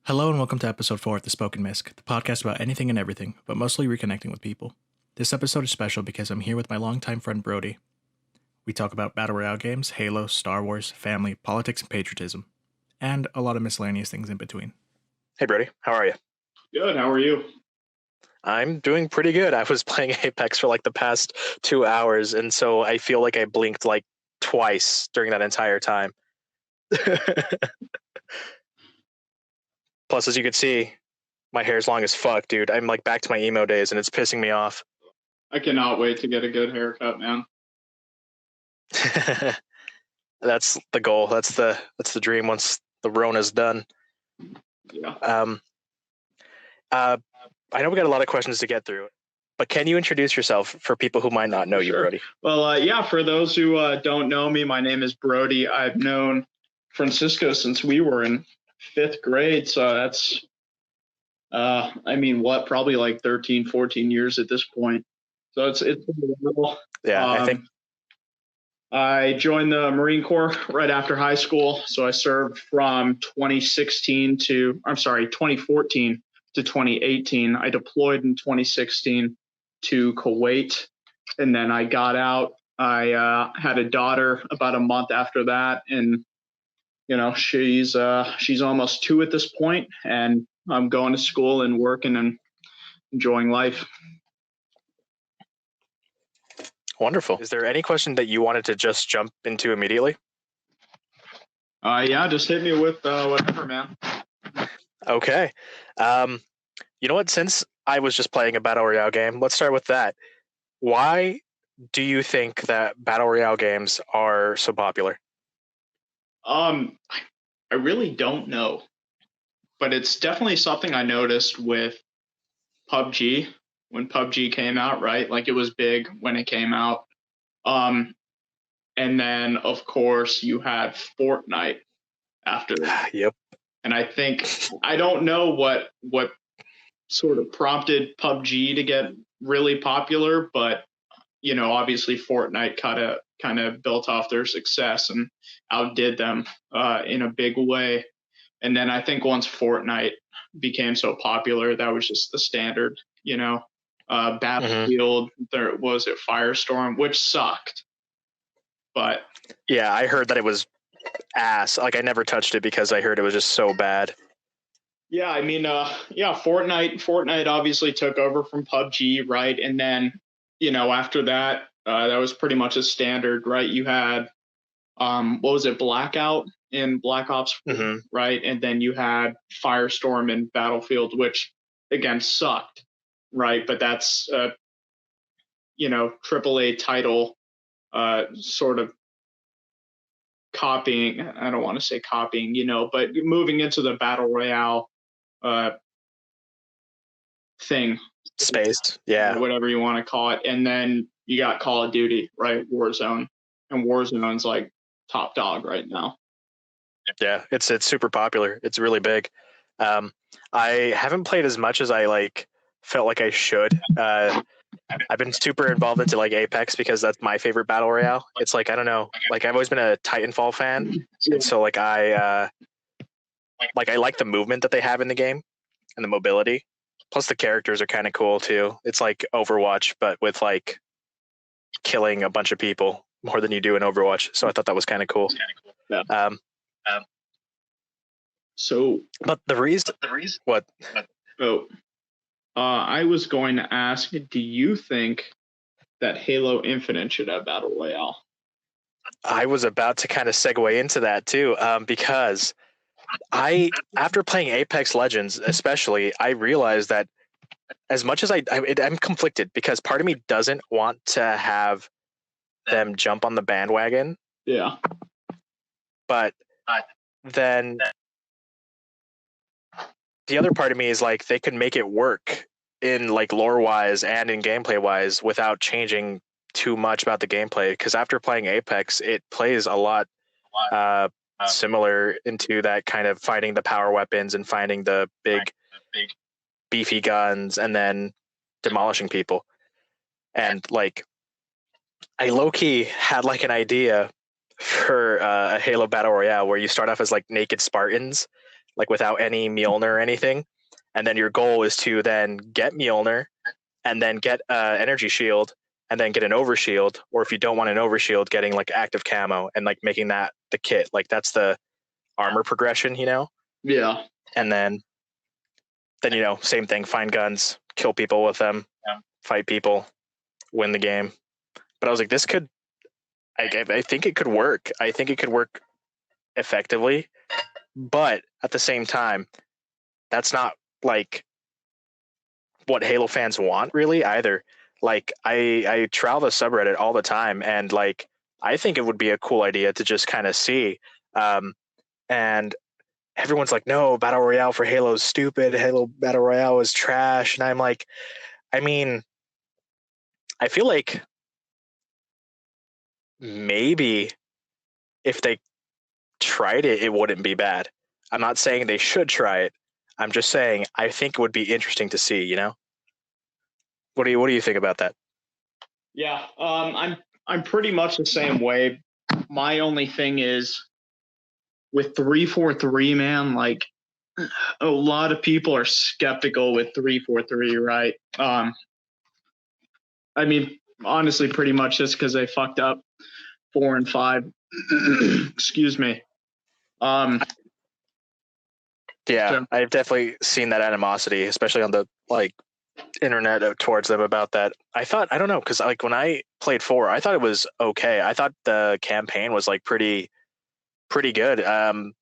Hello and welcome to episode 4 of The Spoken Misc, the podcast about anything and everything, but mostly reconnecting with people. This episode is special because I'm here with my longtime friend Brodie. We talk about Battle Royale games, Halo, Star Wars, family, politics, and patriotism, and a lot of miscellaneous things in between. Hey, Brodie, how are you? Good, how are you? I'm doing pretty good. I was playing Apex for like the past 2 hours, and so I feel like I blinked like twice during that entire time. Plus, as you can see, my hair's long as fuck, dude. I'm like back to my emo days, and it's pissing me off. I cannot wait to get a good haircut, man. That's the goal. That's the dream once the Rona's done. Yeah. I know we got a lot of questions to get through, but can you introduce yourself for people who might not know you, Brodie? Well, yeah, for those who don't know me, my name is Brodie. I've known Francisco since we were in 5th grade, so that's, probably like 13, 14 years at this point. So it's a little. Yeah, I think. I joined the Marine Corps right after high school, so I served from 2014 to 2018. I deployed in 2016 to Kuwait, and then I got out. I had a daughter about a month after that, and she's almost 2 at this point, and I'm going to school and working and enjoying life. Wonderful. Is there any question that you wanted to just jump into immediately? Yeah, just hit me with whatever, man. Okay. You know what? Since I was just playing a Battle Royale game, let's start with that. Why do you think that Battle Royale games are so popular? I really don't know, but it's definitely something I noticed with PUBG when PUBG came out, right? Like it was big when it came out. And then of course you had Fortnite after that. Yep. And I think I don't know what sort of prompted PUBG to get really popular, but obviously Fortnite kind of built off their success and outdid them in a big way. And then I think once Fortnite became so popular, that was just the standard, Battlefield. There was it Firestorm, which sucked. But yeah, I heard that it was ass. Like I never touched it because I heard it was just so bad. Yeah, I mean, Fortnite obviously took over from PUBG, right? And then, after that, that was pretty much a standard, right? You had, what was it, Blackout in Black Ops, right? And then you had Firestorm in Battlefield, which again sucked, right? But that's, AAA title, sort of copying. I don't want to say copying, but moving into the Battle Royale thing, spaced, yeah, whatever you want to call it. And then you got Call of Duty, right? Warzone, and Warzone's like top dog right now. Yeah, it's super popular. It's really big. I haven't played as much as I felt like I should. I've been super involved into like Apex because that's my favorite Battle Royale. It's like, I don't know, like I've always been a Titanfall fan, and so like I like the movement that they have in the game and the mobility. Plus the characters are kind of cool too. It's like Overwatch, but with like killing a bunch of people more than you do in Overwatch. So I thought that was kind of cool. Yeah. But the reason what? I was going to ask, do you think that Halo Infinite should have Battle Royale? I was about to kind of segue into that too, because after playing Apex Legends, especially, I realized that as much as I'm conflicted because part of me doesn't want to have them jump on the bandwagon. Yeah. But then the other part of me is like, they could make it work in like lore wise and in gameplay wise without changing too much about the gameplay. Because after playing Apex, it plays a lot similar into that kind of finding the power weapons and finding the big beefy guns and then demolishing people. And like, I low-key had like an idea for a Halo Battle Royale where you start off as like naked Spartans like without any Mjolnir or anything. And then your goal is to then get Mjolnir and then get energy shield and then get an overshield. Or if you don't want an overshield, getting like active camo and like making that the kit. Like that's the armor progression, you know? Yeah. And then same thing, find guns, kill people with them, fight people, win the game. But I was like, this could, I think it could work. I think it could work effectively. But at the same time, that's not like what Halo fans want really either. Like I travel the subreddit all the time, and like I think it would be a cool idea to just kind of see. And everyone's like, no, Battle Royale for Halo is stupid. Halo Battle Royale is trash. And I'm like, I mean, I feel like maybe if they tried it, it wouldn't be bad. I'm not saying they should try it. I'm just saying I think it would be interesting to see, you know? What do you think about that? Yeah, I'm pretty much the same way. My only thing is with 343, man, like a lot of people are skeptical with 343, right? I mean, honestly, pretty much just because they fucked up 4 and 5. Excuse me. Yeah, So, I've definitely seen that animosity, especially on the like internet towards them about that. I don't know, because like when I played 4, I thought it was okay. I thought the campaign was like pretty good. And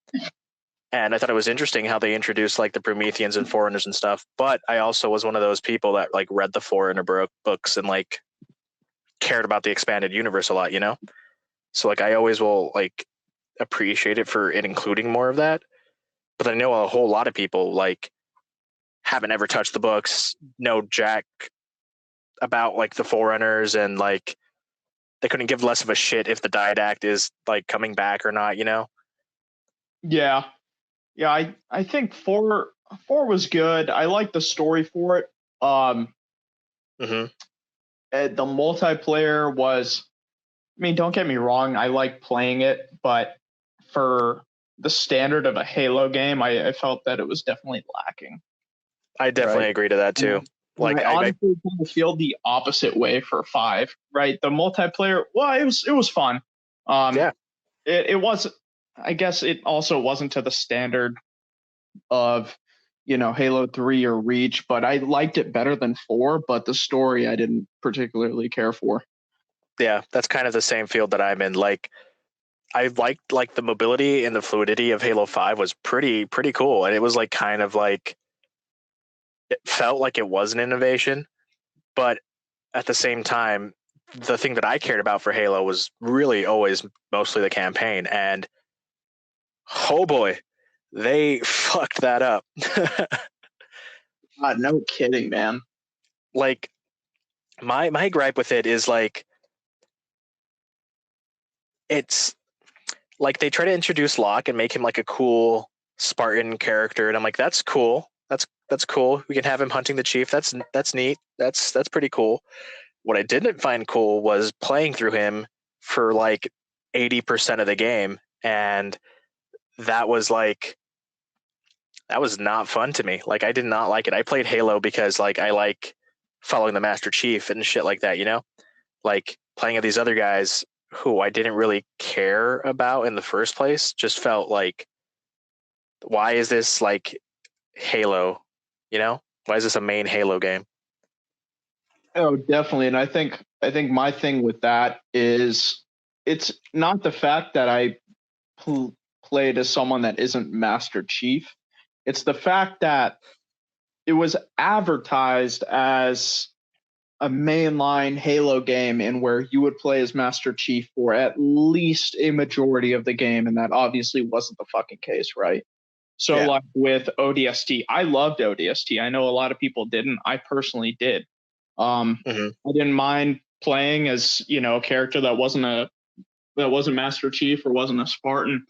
I thought it was interesting how they introduced like the Prometheans and Foreigners and stuff. But I also was one of those people that like read the Foreigner books and like cared about the expanded universe a lot, you know? So like I always will like appreciate it for it including more of that. But I know a whole lot of people like haven't ever touched the books, know jack about like the Foreigners, and like they couldn't give less of a shit if the Didact is like coming back or not, you know? yeah. I think 4 was good. I like the story for it. Mm-hmm. The multiplayer was, I mean, don't get me wrong, I like playing it, but for the standard of a Halo game, I felt that it was definitely lacking. I definitely agree to that too. Like I honestly kind of feel the opposite way for 5, right? The multiplayer, well, it was fun. Yeah. It was, I guess it also wasn't to the standard of, Halo 3 or Reach, but I liked it better than 4, but the story I didn't particularly care for. Yeah, that's kind of the same field that I'm in. Like I liked like the mobility and the fluidity of Halo 5 was pretty cool, and it was like kind of like it felt like it was an innovation, but at the same time the thing that I cared about for Halo was really always mostly the campaign, and oh boy, they fucked that up. God, no kidding, man. Like my gripe with it is like it's like they try to introduce Locke and make him like a cool Spartan character, and I'm like, that's cool. That's cool. We can have him hunting the chief. That's neat. That's pretty cool. What I didn't find cool was playing through him for like 80% of the game, and that was not fun to me. Like I did not like it. I played Halo because like I like following the Master Chief and shit like that, you know? Like playing with these other guys who I didn't really care about in the first place just felt like, why is this like Halo? You know? Why is this a main Halo game? Oh, definitely. And I think my thing with that is it's not the fact that I played as someone that isn't Master Chief. It's the fact that it was advertised as a mainline Halo game and where you would play as Master Chief for at least a majority of the game, and that obviously wasn't the fucking case, right? So Yeah. like with ODST, I loved ODST. I know a lot of people didn't. I personally did. I didn't mind playing as, a character that wasn't Master Chief or wasn't a Spartan.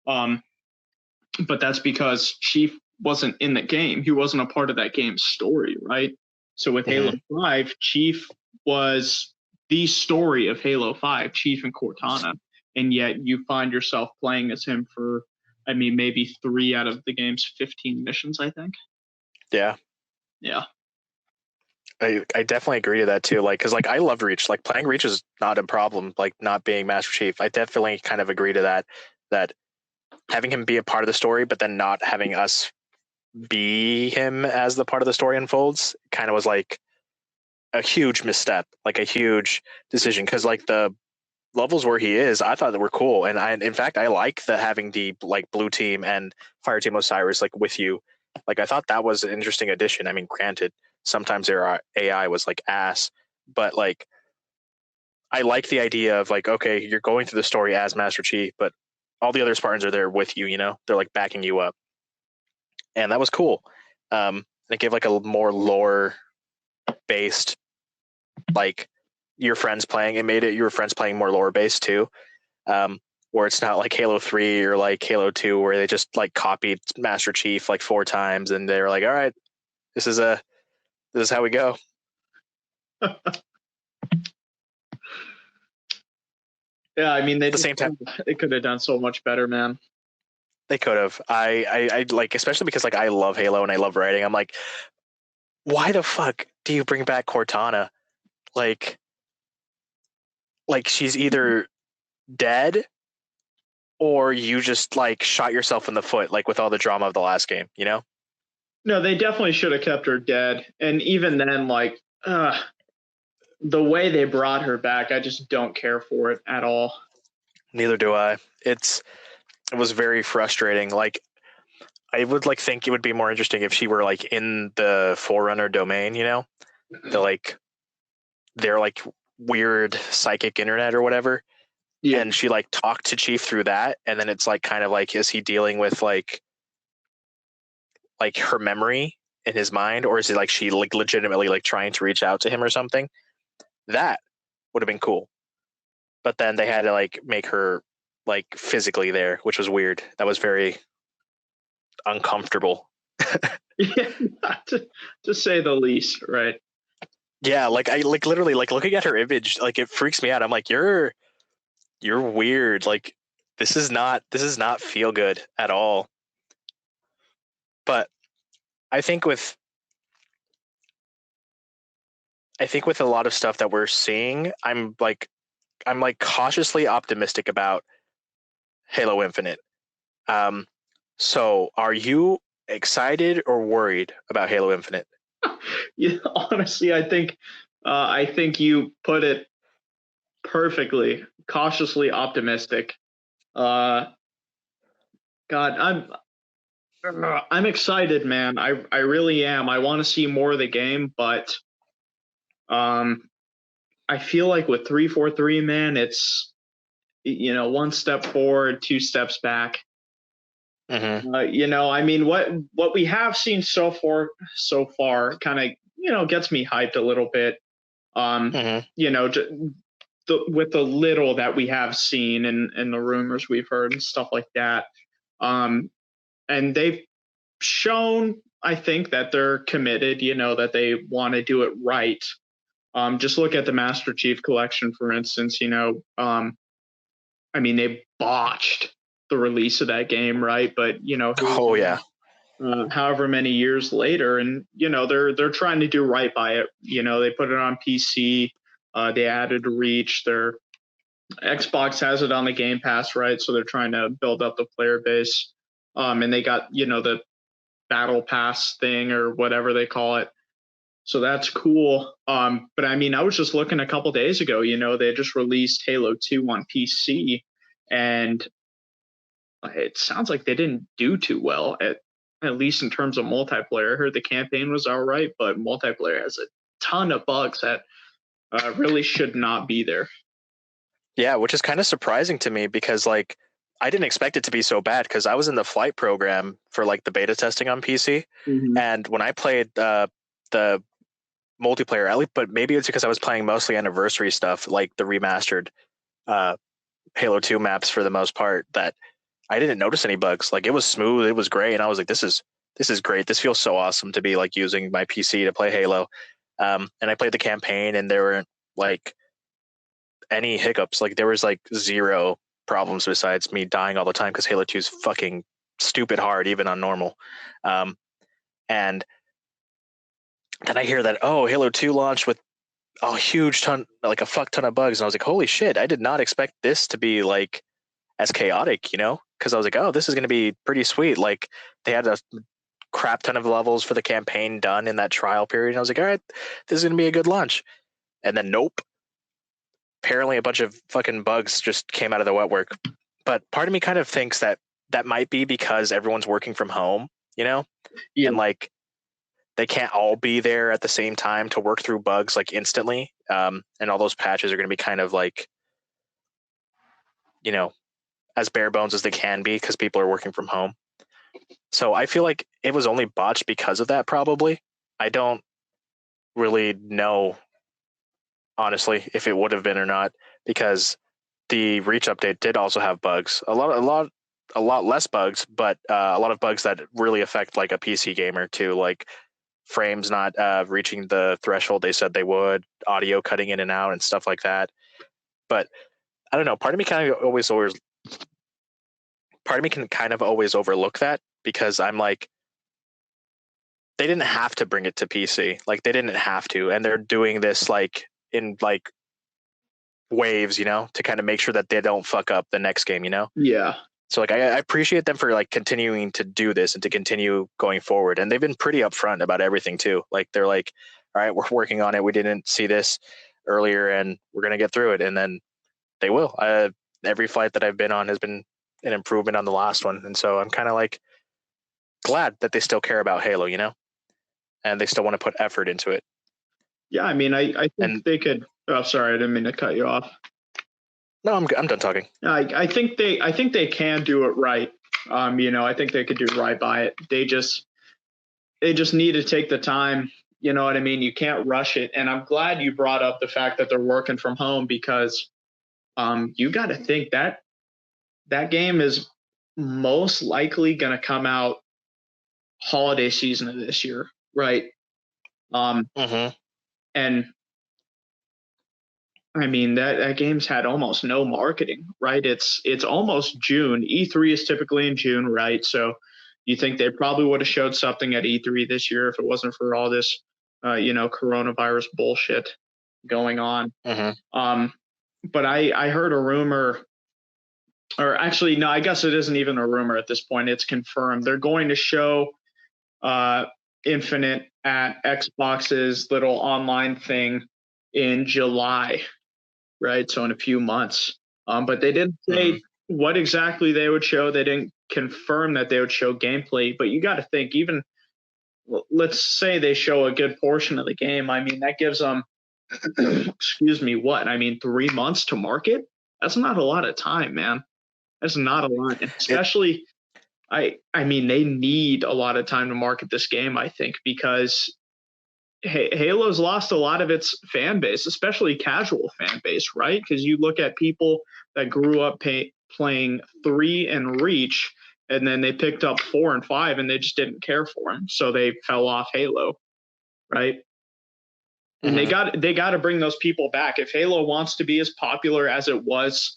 But that's because Chief wasn't in the game. He wasn't a part of that game's story, right? So with Halo 5, Chief was the story of Halo 5, Chief and Cortana. And yet you find yourself playing as him for I mean, maybe 3 out of the game's 15 missions, I think. Yeah. Yeah. I definitely agree to that too. Like, cause like I love Reach. Like playing Reach is not a problem. Like not being Master Chief, I definitely kind of agree to that. That having him be a part of the story, but then not having us be him as the part of the story unfolds, kind of was like a huge misstep, like a huge decision. Cause like the levels where he is, I thought that were cool, and in fact, I like the having the like blue team and fire team Osiris like with you. Like I thought that was an interesting addition. I mean, granted, sometimes their AI was like ass, but like I like the idea of like, okay, you're going through the story as Master Chief, but all the other Spartans are there with you. You know, they're like backing you up, and that was cool. It gave like a more lore based, like your friends playing. It made it your friends playing more lore based too. Where it's not like Halo 3 or like Halo 2 where they just like copied Master Chief like 4 times and they were like, all right, this is how we go. Yeah, I mean, At the same time, they could have done so much better, man. they could have. I like, especially because like I love Halo and I love writing. I'm like, why the fuck do you bring back Cortana? Like she's either dead or you just like shot yourself in the foot, like with all the drama of the last game, you know? No, they definitely should have kept her dead. And even then, like, the way they brought her back, I just don't care for it at all. Neither do I. It was very frustrating. Like I would like think it would be more interesting if she were like in the Forerunner domain, you know? The like their like weird psychic internet or whatever. Yeah. And she like talked to Chief through that, and then it's like kind of like, is he dealing with like her memory in his mind, or is it like she like legitimately like trying to reach out to him or something? That would have been cool. But then they had to like make her like physically there, which was weird. That was very uncomfortable. Yeah, to say the least, right? Yeah, like I like literally like looking at her image, like it freaks me out. I'm like, you're weird. Like this is not feel good at all. But I think with a lot of stuff that we're seeing, I'm like cautiously optimistic about Halo Infinite. So are you excited or worried about Halo Infinite? Yeah, honestly, I think you put it perfectly. Cautiously optimistic. God, I'm excited, man. I really am. I want to see more of the game, but I feel like with 343, man, it's one step forward, 2 steps back. Mm-hmm. I mean, what we have seen so far kind of gets me hyped a little bit. Mm-hmm. With the little that we have seen and the rumors we've heard and stuff like that. And they've shown, I think, that they're committed, that they want to do it right. Just look at the Master Chief collection, for instance. I mean, they botched the release of that game, right? But Oh yeah. however many years later, and they're trying to do right by it. They put it on PC. They added Reach. Their Xbox has it on the Game Pass, right? So they're trying to build up the player base. And they got the Battle Pass thing or whatever they call it. So that's cool. But I mean, I was just looking a couple days ago. They just released Halo 2 on PC, and it sounds like they didn't do too well at least in terms of multiplayer. I heard the campaign was all right, but multiplayer has a ton of bugs that really should not be there. Yeah, which is kind of surprising to me because like I didn't expect it to be so bad because I was in the flight program for like the beta testing on PC, and when I played the multiplayer, at least, but maybe it's because I was playing mostly anniversary stuff, like the remastered Halo 2 maps for the most part, that I didn't notice any bugs. Like it was smooth, it was great, and I was like, this is great. This feels so awesome to be like using my PC to play Halo. And I played the campaign, and there weren't like any hiccups. Like there was like zero problems besides me dying all the time because Halo 2 is fucking stupid hard even on normal. And then I hear that, oh, Halo 2 launched with a huge ton, like a fuck ton of bugs, and I was like, holy shit, I did not expect this to be like as chaotic, you know? Because I was like, oh, this is going to be pretty sweet. Like they had a crap ton of levels for the campaign done in that trial period. And I was like, all right, this is going to be a good launch. And then nope. Apparently a bunch of fucking bugs just came out of the wetwork. But part of me kind of thinks that that might be because everyone's working from home, you know? Yeah. And like they can't all be there at the same time to work through bugs like instantly. And all those patches are going to be kind of like, you know, as bare bones as they can be because people are working from home. So I feel like it was only botched because of that, probably. I don't really know, honestly, if it would have been or not, because the Reach update did also have bugs. A lot less bugs, but a lot of bugs that really affect like a PC gamer too, like frames not reaching the threshold they said they would, audio cutting in and out, and stuff like that. But I don't know. Part of me can kind of always overlook that because I'm like, they didn't have to bring it to PC. Like they didn't have to, and they're doing this like in like waves, you know, to kind of make sure that they don't fuck up the next game, you know? Yeah. So like I appreciate them for like continuing to do this and to continue going forward. And they've been pretty upfront about everything too. Like they're like, all right, we're working on it. We didn't see this earlier and we're gonna get through it. And then they will. Every flight that I've been on has been an improvement on the last one. And so I'm kind of like glad that they still care about Halo, you know? And they still want to put effort into it. Yeah, I mean, I think they could. Oh, sorry, I didn't mean to cut you off. No, I'm done talking. I think they can do it right. You know, I think they could do right by it. They just need to take the time. You know what I mean? You can't rush it. And I'm glad you brought up the fact that they're working from home because you got to think that game is most likely going to come out holiday season of this year, right? And I mean that game's had almost no marketing, right? It's almost June. E3 is typically in June, right? So you think they probably would have showed something at E3 this year if it wasn't for all this, you know, coronavirus bullshit going on. But I heard a rumor, or actually no, I guess it isn't even a rumor at this point. It's confirmed. They're going to show Infinite at Xbox's little online thing in July. Right, so in a few months. But they didn't say what exactly they would show. They didn't confirm that they would show gameplay. But you got to think, even let's say they show a good portion of the game. I mean, that gives them, excuse me, what? I mean, 3 months to market. That's not a lot of time, man. That's not a lot, and especially. I mean, they need a lot of time to market this game. I think because Halo's lost a lot of its fan base, especially casual fan base, right? Because you look at people that grew up playing 3 and Reach, and then they picked up 4 and 5, and they just didn't care for them, so they fell off Halo, right? And they got to bring those people back. If Halo wants to be as popular as it was,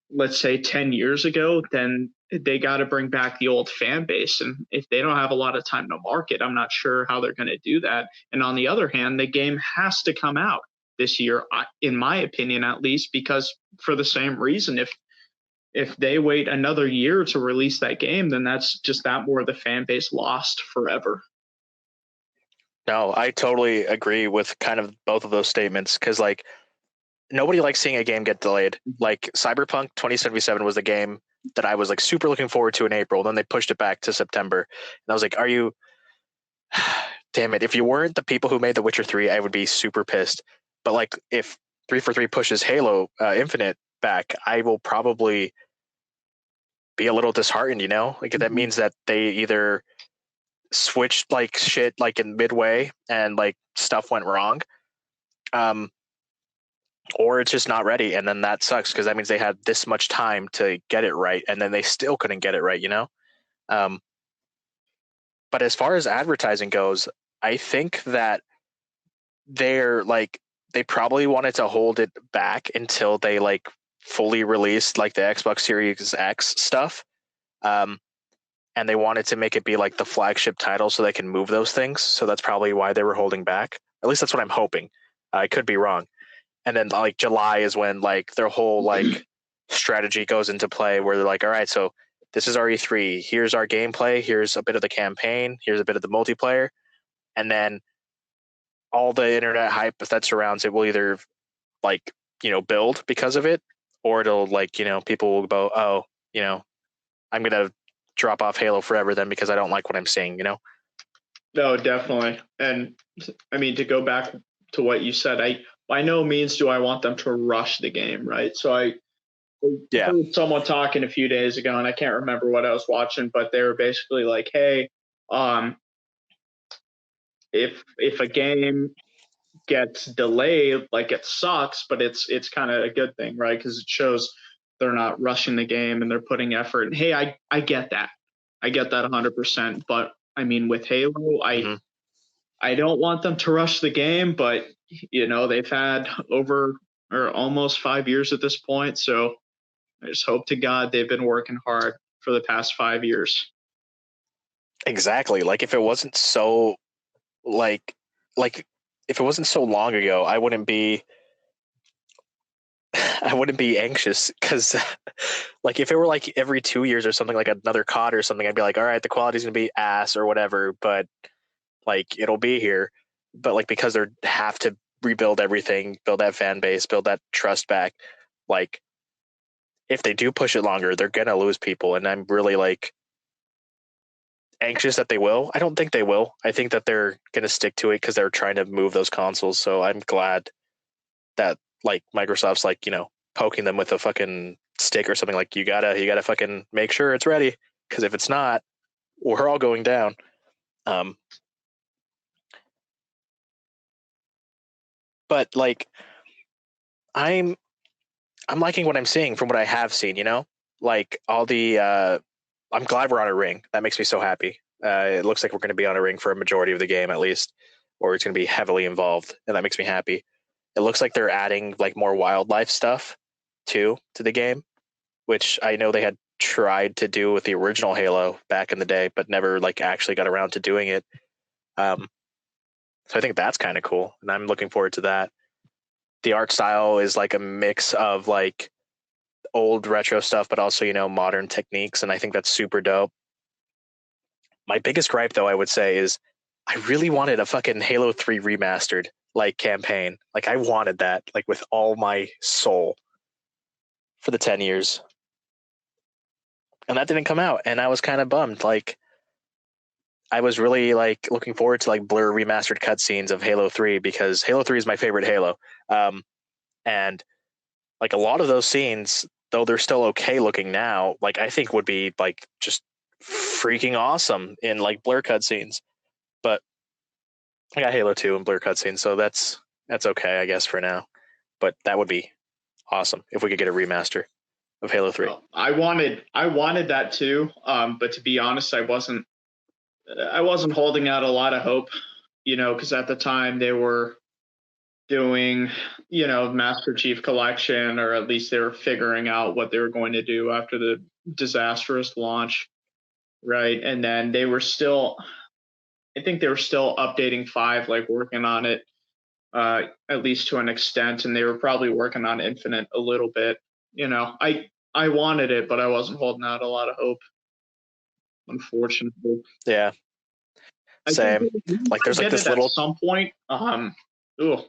let's say 10 years ago, then they got to bring back the old fan base. And if they don't have a lot of time to market, I'm not sure how they're going to do that. And on the other hand, the game has to come out this year, in my opinion, at least, because for the same reason, if they wait another year to release that game, then that's just that more of the fan base lost forever. No, I totally agree with kind of both of those statements because like nobody likes seeing a game get delayed. Like Cyberpunk 2077 was the game that I was like super looking forward to in April. Then they pushed it back to September. And I was like, are you, damn it. If you weren't the people who made The Witcher 3, I would be super pissed. But like if 343 pushes Halo Infinite back, I will probably be a little disheartened, you know? Like that means that they either switched like shit like in midway and like stuff went wrong. Or it's just not ready, and then that sucks because that means they had this much time to get it right, and then they still couldn't get it right, you know? But as far as advertising goes, I think that they probably wanted to hold it back until they like fully released like the Xbox Series X stuff. and they wanted to make it be like the flagship title so they can move those things. So that's probably why they were holding back. At least that's what I'm hoping. I could be wrong. And then like July is when like their whole like strategy goes into play, where they're like, all right, so this is our E3. Here's our gameplay. Here's a bit of the campaign. Here's a bit of the multiplayer. And then all the internet hype that surrounds it will either like, build because of it, or it'll like, people will go, oh, I'm going to drop off Halo forever then because I don't like what I'm seeing, No, definitely. And I mean, to go back to what you said, I by no means do I want them to rush the game, right? So I heard someone talking a few days ago, and I can't remember what I was watching, but they were basically like, hey, if a game gets delayed, like it sucks, but it's kind of a good thing, right? Because it shows they're not rushing the game and they're putting effort. And hey, I get that. I get that 100%. But I mean, with Halo, I don't want them to rush the game, but they've had over or almost 5 years at this point. So I just hope to God they've been working hard for the past 5 years. Exactly. Like if it wasn't so like if it wasn't so long ago, I wouldn't be anxious, because like if it were like every 2 years or something, like another COD or something, I'd be like, all right, the quality's gonna be ass or whatever, but like it'll be here. But like because they have to rebuild everything, build that fan base, build that trust back, like if they do push it longer, they're gonna lose people. And I'm really like anxious that they will. I don't think they will. I think that they're gonna stick to it because they're trying to move those consoles. So I'm glad that like Microsoft's like, poking them with a fucking stick or something, like you gotta fucking make sure it's ready, because if it's not, we're all going down. But like I'm liking what I'm seeing from what I have seen, like all the I'm glad we're on a ring. That makes me so happy. It looks like we're going to be on a ring for a majority of the game at least, or it's going to be heavily involved, and that makes me happy. It looks like they're adding like more wildlife stuff too to the game, which I know they had tried to do with the original Halo back in the day, but never like actually got around to doing it. So I think that's kind of cool, and I'm looking forward to that. The art style is like a mix of like old retro stuff, but also, modern techniques, and I think that's super dope. My biggest gripe, though, I would say, is I really wanted a fucking Halo 3 remastered like campaign. Like I wanted that like with all my soul for the 10 years. And that didn't come out, and I was kind of bummed. Like I was really like looking forward to like blur remastered cutscenes of Halo 3, because Halo 3 is my favorite Halo. And like a lot of those scenes, though they're still okay looking now, like I think would be like just freaking awesome in like blur cutscenes. But I got Halo 2 and blur cutscenes, so that's okay, I guess, for now. But that would be awesome if we could get a remaster of Halo 3. Well, I wanted that too, but to be honest, I wasn't holding out a lot of hope, because at the time they were doing, Master Chief Collection, or at least they were figuring out what they were going to do after the disastrous launch, right? And then I think they were still updating 5, like working on it, at least to an extent, and they were probably working on Infinite a little bit. I wanted it, but I wasn't holding out a lot of hope, unfortunately. Yeah. Same. Like there's like this little at some point.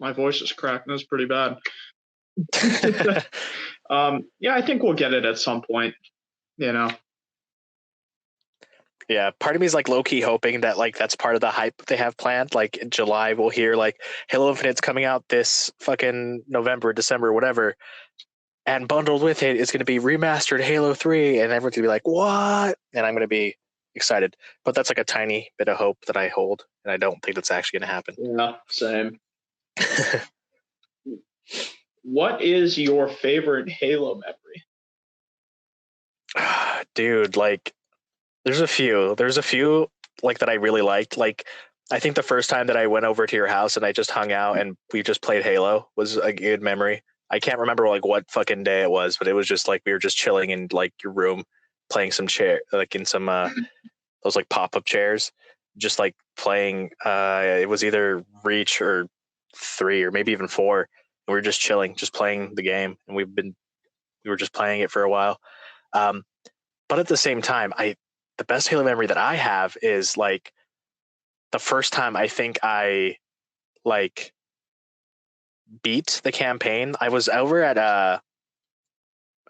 My voice is cracked. That's pretty bad. Yeah, I think we'll get it at some point. Yeah, part of me is like low-key hoping that like that's part of the hype they have planned. Like in July, we'll hear like Halo Infinite's coming out this fucking November, December, whatever, and bundled with it is going to be remastered Halo 3, and everyone's going to be like, what? And I'm going to be excited. But that's like a tiny bit of hope that I hold, and I don't think that's actually going to happen. Yeah, same. What is your favorite Halo memory? Dude, like there's a few like that I really liked. Like I think the first time that I went over to your house and I just hung out and we just played Halo was a good memory. I can't remember like what fucking day it was, but it was just like we were just chilling in like your room playing some chair, like in some those like pop-up chairs, just like playing. It was either Reach or 3 or maybe even 4. And we were just chilling, just playing the game, and we were just playing it for a while. But at the same time, the best Halo memory that I have is like the first time I think I like beat the campaign. I was over at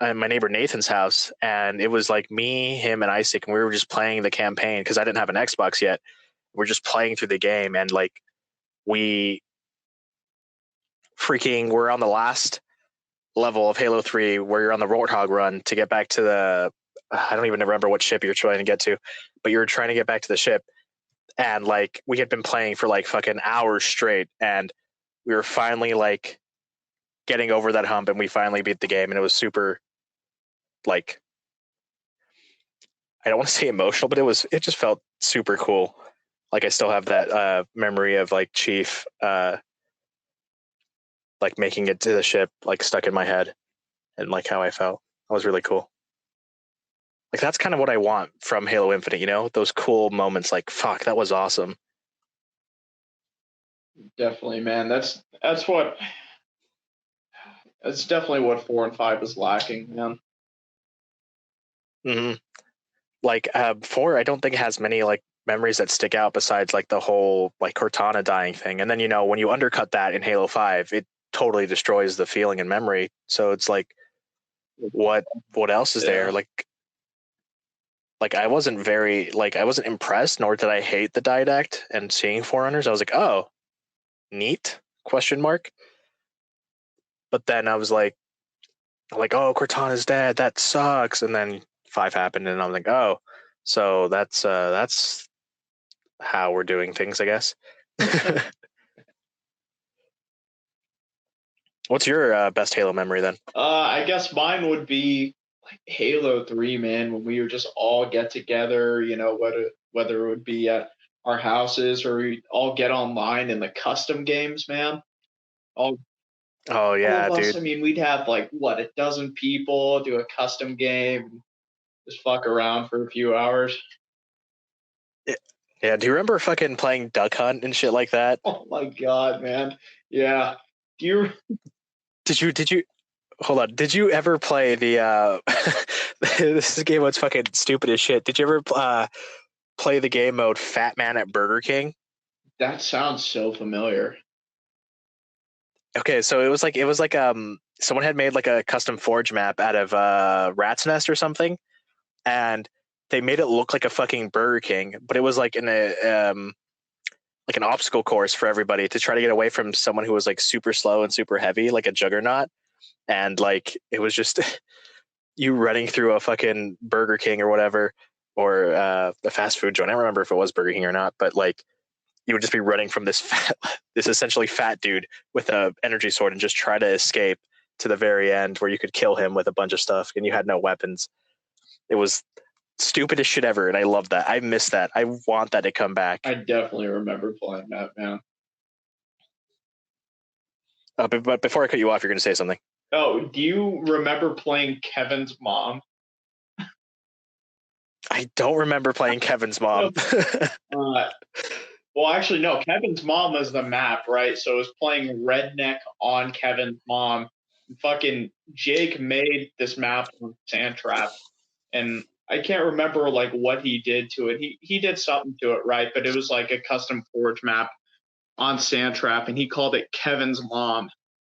my neighbor Nathan's house, and it was like me, him, and Isaac, and we were just playing the campaign because I didn't have an Xbox yet. We're just playing through the game, and like we're on the last level of Halo 3 where you're on the Roadhog run to get back to the I don't even remember what ship you're trying to get to, but you're trying to get back to the ship, and like we had been playing for like fucking hours straight, and we were finally like getting over that hump, and we finally beat the game, and it was super like I don't want to say emotional, but it just felt super cool. Like I still have that memory of like Chief like making it to the ship like stuck in my head, and like how I felt. That was really cool. Like that's kind of what I want from Halo Infinite, you know? Those cool moments like fuck, that was awesome. Definitely, man. That's definitely what 4 and 5 is lacking, man. Mm-hmm. Like 4, I don't think it has many like memories that stick out besides like the whole like Cortana dying thing. And then, you know, when you undercut that in Halo 5, it totally destroys the feeling and memory. So it's like what else is there? Like I wasn't impressed, nor did I hate the didact, and seeing Forerunners, I was like, oh, neat, question mark. But then I was like, oh, Cortana's dead, that sucks. And then 5 happened, and I was like, oh, so that's how we're doing things, I guess. What's your best Halo memory then? I guess mine would be like Halo 3, man, when we would just all get together, you know, whether it would be at our houses or we all get online in the custom games, man. All, Oh all yeah, of us, dude. I mean, we'd have like what, a dozen people do a custom game, just fuck around for a few hours. Yeah, do you remember fucking playing Duck Hunt and shit like that? Oh my god, man. Yeah. Do you Did you hold on, did you ever play the this is a game that's fucking stupid as shit. Did you ever play the game mode Fat Man at Burger King? That sounds so familiar. Okay, so it was like someone had made like a custom forge map out of Rat's Nest or something, and they made it look like a fucking Burger King, but it was like in a like an obstacle course for everybody to try to get away from someone who was like super slow and super heavy, like a juggernaut. And like it was just you running through a fucking Burger King or whatever, or a fast food joint. I don't remember if it was Burger King or not, but like you would just be running from this essentially fat dude with a energy sword and just try to escape to the very end where you could kill him with a bunch of stuff and you had no weapons. It was stupidest shit ever, and I love that. I miss that. I want that to come back. I definitely remember playing that, man. But before I cut you off, you're going to say something. Oh, do you remember playing Kevin's mom? I don't remember playing Kevin's mom. Well, actually, no. Kevin's mom was the map, right? So it was playing Redneck on Kevin's mom. Fucking Jake made this map on Sandtrap, and I can't remember like what he did to it. He did something to it, right? But it was like a custom forge map on Sandtrap, and he called it Kevin's mom.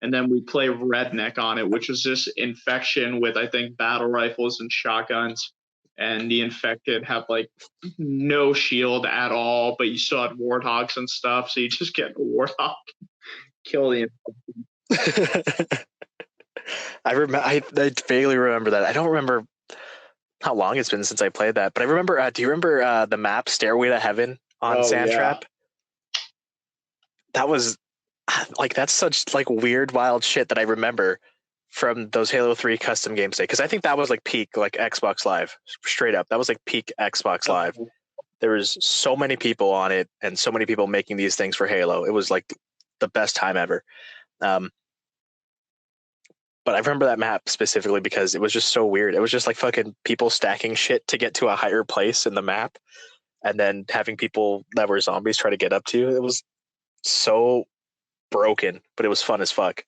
And then we play Redneck on it, which was just infection with, I think, battle rifles and shotguns. And the infected have like no shield at all, but you still had warthogs and stuff. So you just get a warthog, kill the infected. I vaguely remember that. I don't remember how long it's been since I played that, but I remember. Do you remember the map Stairway to Heaven on Sandtrap? Yeah. That was like that's such like weird, wild shit that I remember from those Halo 3 custom games day, because I think that was like peak like Xbox Live, straight up. That was like peak Xbox Live. There was so many people on it and so many people making these things for Halo. It was like the best time ever. But I remember that map specifically because it was just so weird. It was just like fucking people stacking shit to get to a higher place in the map. and then having people that were zombies try to get up to you. It was so broken, but it was fun as fuck.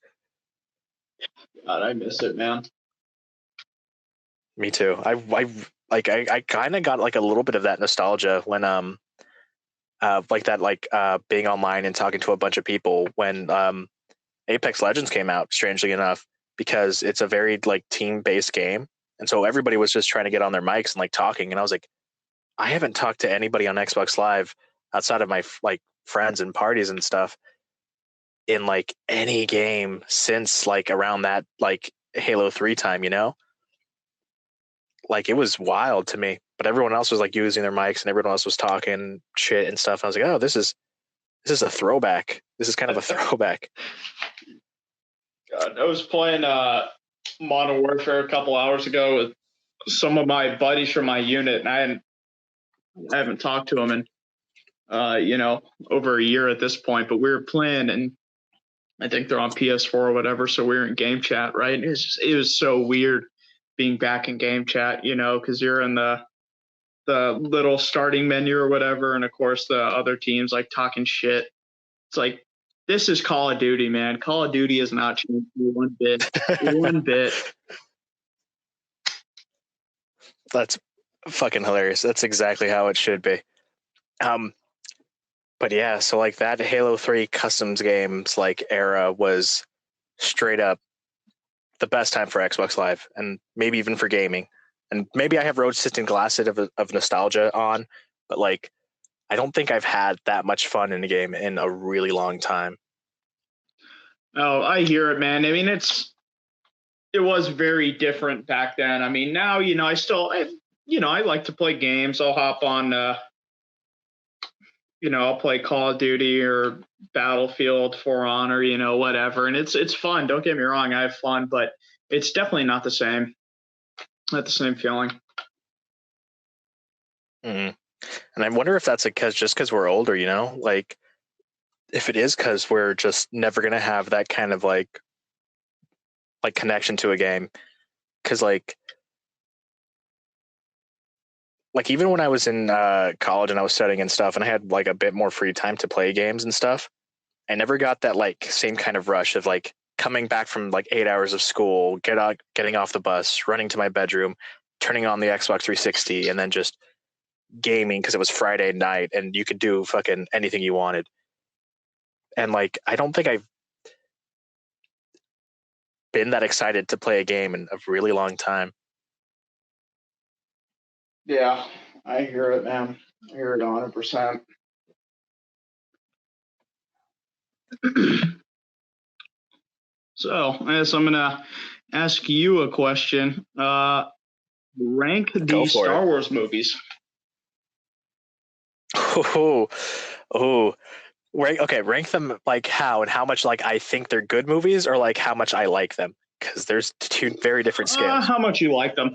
God, I miss it, man. Me too. I kind of got like a little bit of that nostalgia when being online and talking to a bunch of people when Apex Legends came out, strangely enough, because it's a very like team-based game, and so everybody was just trying to get on their mics and like talking, and I was like, I haven't talked to anybody on Xbox Live outside of my like friends and parties and stuff in like any game since like around that like Halo 3 time, you know? Like it was wild to me, but everyone else was like using their mics and everyone else was talking shit and stuff. I was like, oh, this is a throwback. This is kind of a throwback. God, I was playing Modern Warfare a couple hours ago with some of my buddies from my unit, and I haven't talked to them in over a year at this point. But we were playing, and I think they're on PS4 or whatever, so we were in game chat, right? And it was so weird being back in game chat, because you're in the little starting menu or whatever, and of course the other teams like talking shit. It's like, this is Call of Duty, man. Call of Duty has not changed one bit. One bit. That's fucking hilarious. That's exactly how it should be. But yeah, so like that Halo 3 customs games like era was straight up the best time for Xbox Live, and maybe even for gaming. And maybe I have rose-tinted glasses of nostalgia on, but like I don't think I've had that much fun in a game in a really long time. Oh, I hear it, man. I mean, it was very different back then. I mean, now, I like to play games. I'll hop on, I'll play Call of Duty or Battlefield, For Honor, whatever. And it's fun. Don't get me wrong. I have fun, but it's definitely not the same. Not the same feeling. Mm-hmm. And I wonder if that's because we're older, like if it is because we're just never going to have that kind of like connection to a game. Because like even when I was in college and I was studying and stuff and I had like a bit more free time to play games and stuff, I never got that like same kind of rush of like coming back from like 8 hours of school, getting off the bus, running to my bedroom, turning on the Xbox 360, and then just gaming because it was Friday night and you could do fucking anything you wanted. And like I don't think I've been that excited to play a game in a really long time. Yeah, I hear it, man. I hear it 100%. So, as I'm gonna ask you a question, rank the Star Wars movies. Oh, rank them like how and how much like I think they're good movies or like how much I like them, because there's two very different scales. How much you like them?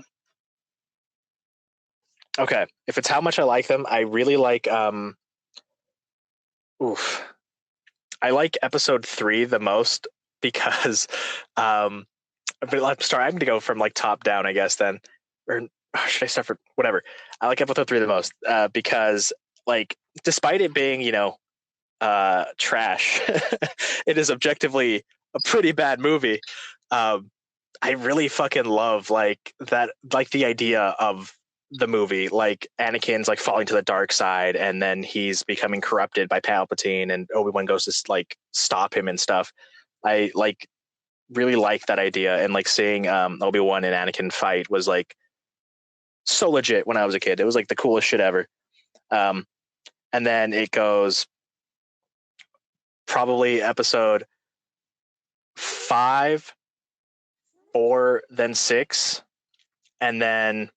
Okay, if it's how much I like them, I really like I like episode 3 the most because but I'm sorry, I'm gonna go from like top down, I guess then. Or should I start from whatever? I like episode 3 the most because like despite it being, trash, it is objectively a pretty bad movie. I really fucking love like that, like the idea of the movie, like Anakin's like falling to the dark side and then he's becoming corrupted by Palpatine and Obi-Wan goes to like stop him and stuff. I like really like that idea, and like seeing Obi-Wan and Anakin fight was like so legit when I was a kid. It was like the coolest shit ever. And then it goes probably episode 5, 4, then 6, and then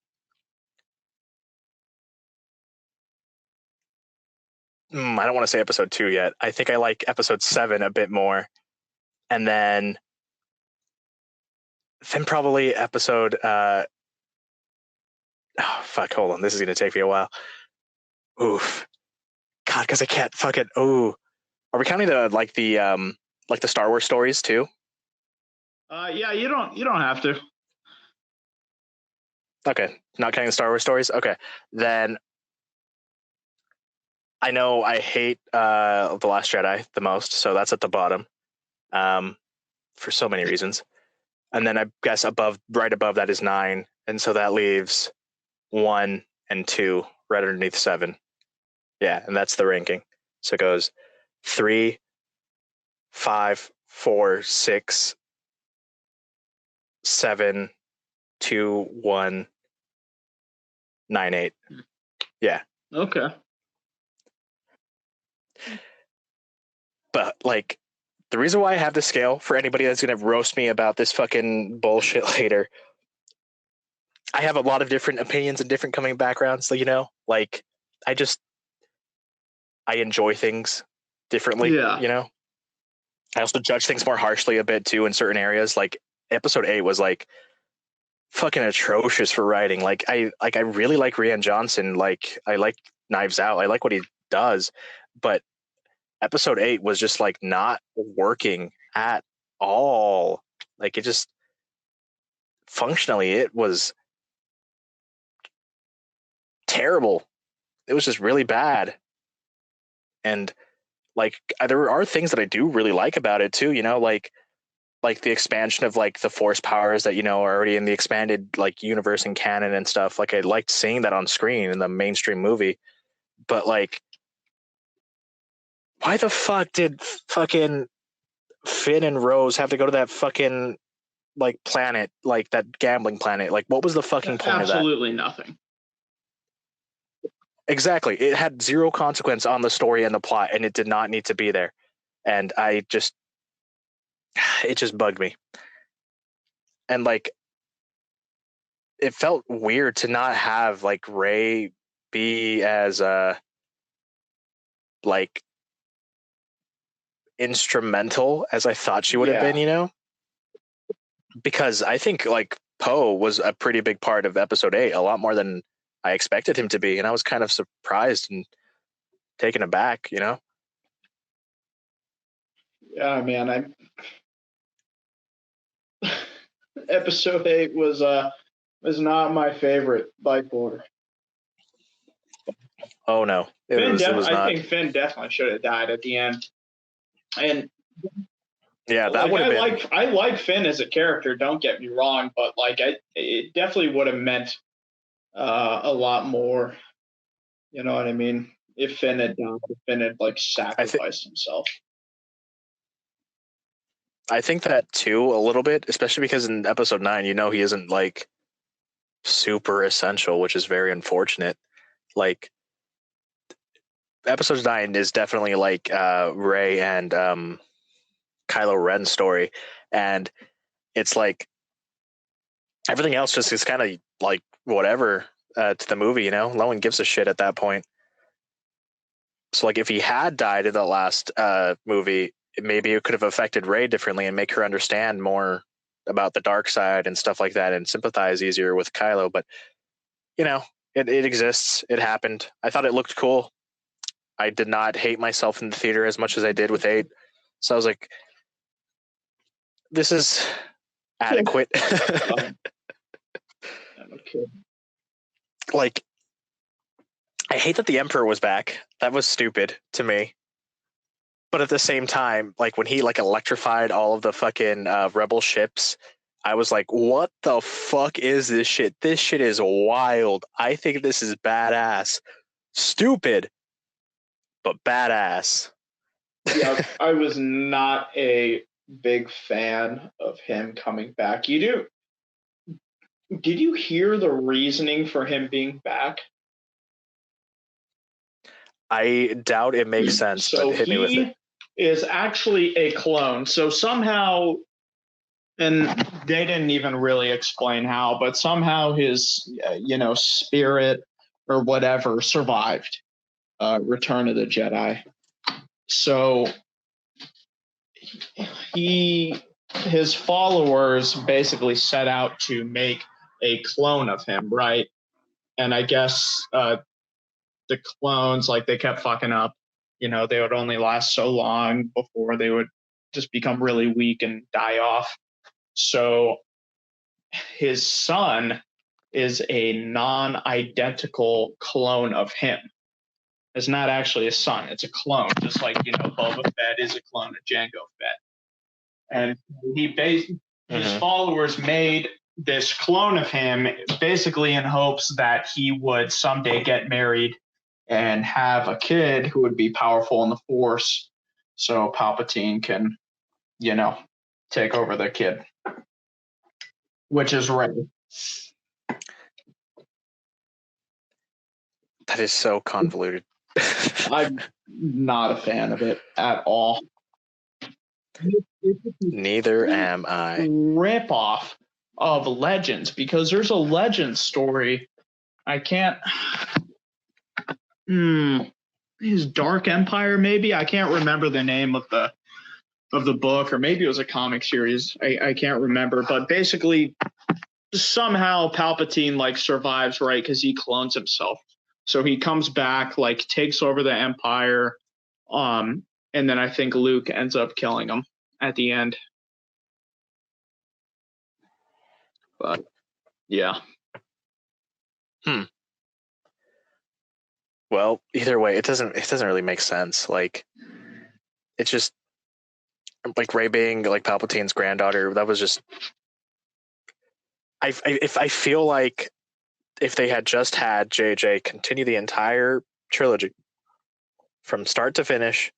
I don't want to say episode 2 yet. I think I like episode 7 a bit more, and then probably episode hold on, this is gonna take me a while. Oof, God, because I can't fucking. Ooh, are we counting the Star Wars stories too? Yeah, you don't have to. Okay, not counting the Star Wars stories. Okay, then I know I hate The Last Jedi the most, so that's at the bottom, for so many reasons. And then I guess right above that is 9, and so that leaves 1 and 2 right underneath 7. Yeah, and that's the ranking. So it goes 3, 5, 4, 6, 7, 2, 1, 9, 8. Yeah. Okay. But like, the reason why I have the scale, for anybody that's gonna roast me about this fucking bullshit later, I have a lot of different opinions and different coming backgrounds. So, like I enjoy things differently. Yeah. I also judge things more harshly a bit too in certain areas. Like episode 8 was like fucking atrocious for writing. Like I really like Rian Johnson. Like I like Knives Out. I like what he does, but episode 8 was just like not working at all. Like it just functionally it was terrible. It was just really bad. And like there are things that I do really like about it too, like the expansion of like the force powers that are already in the expanded like universe and canon and stuff. Like I liked seeing that on screen in the mainstream movie. But like, why the fuck did fucking Finn and Rose have to go to that fucking like planet, like that gambling planet? Like, what was the fucking point of that? Absolutely nothing. Exactly. It had zero consequence on the story and the plot, and it did not need to be there. And it just bugged me. And like, it felt weird to not have like Rey be as like instrumental as I thought she would have been, because I think like Poe was a pretty big part of episode 8, a lot more than I expected him to be, and I was kind of surprised and taken aback. Yeah, man. Episode 8 was not my favorite by far. Oh no, it was I not. think Finn definitely should have died at the end. And Yeah, that like would have been. I like Finn as a character. Don't get me wrong, but like it definitely would have meant a lot more. You know what I mean? If Finn had died, if Finn had like sacrificed himself. I think that too a little bit, especially because in episode 9, he isn't like super essential, which is very unfortunate. Like episode 9 is definitely like Rey and Kylo Ren's story, and it's like everything else just is kind of like whatever to the movie. No one gives a shit at that point. So like if he had died in the last movie, maybe it could have affected Rey differently and make her understand more about the dark side and stuff like that, and sympathize easier with Kylo. But it exists. It happened. I thought it looked cool. I did not hate myself in the theater as much as I did with 8. So I was like, this is adequate. Okay. Like, I hate that the Emperor was back. That was stupid to me. But at the same time, like when he like electrified all of the fucking rebel ships, I was like, what the fuck is this shit? This shit is wild. I think this is badass. Stupid, but badass. Yeah, I was not a big fan of him coming back. Did you hear the reasoning for him being back? I doubt it makes sense, So but hit me with it. He is actually a clone. So somehow, and they didn't even really explain how, but somehow his, spirit or whatever survived Return of the Jedi. So his followers basically set out to make a clone of him, right? And I guess the clones, like they kept fucking up. They would only last so long before they would just become really weak and die off. So his son is a non-identical clone of him. is not actually a son. It's a clone, just like, Boba Fett is a clone of Jango Fett. And his followers made this clone of him basically in hopes that he would someday get married and have a kid who would be powerful in the Force, so Palpatine can, take over the kid, which is Rey. That is so convoluted. I'm not a fan of it at all. Neither am I. Rip off of Legends, because there's a Legends story. I can't. His Dark Empire, maybe? I can't remember the name of the book, or maybe it was a comic series. I can't remember, but basically somehow Palpatine survives, right? Because he clones himself. So he comes back, takes over the Empire, and then I think Luke ends up killing him at the end. But yeah. Well, either way, it doesn't really make sense. It's just Rey being Palpatine's granddaughter. That was just. I feel like if they had just had JJ continue the entire trilogy from start to finish,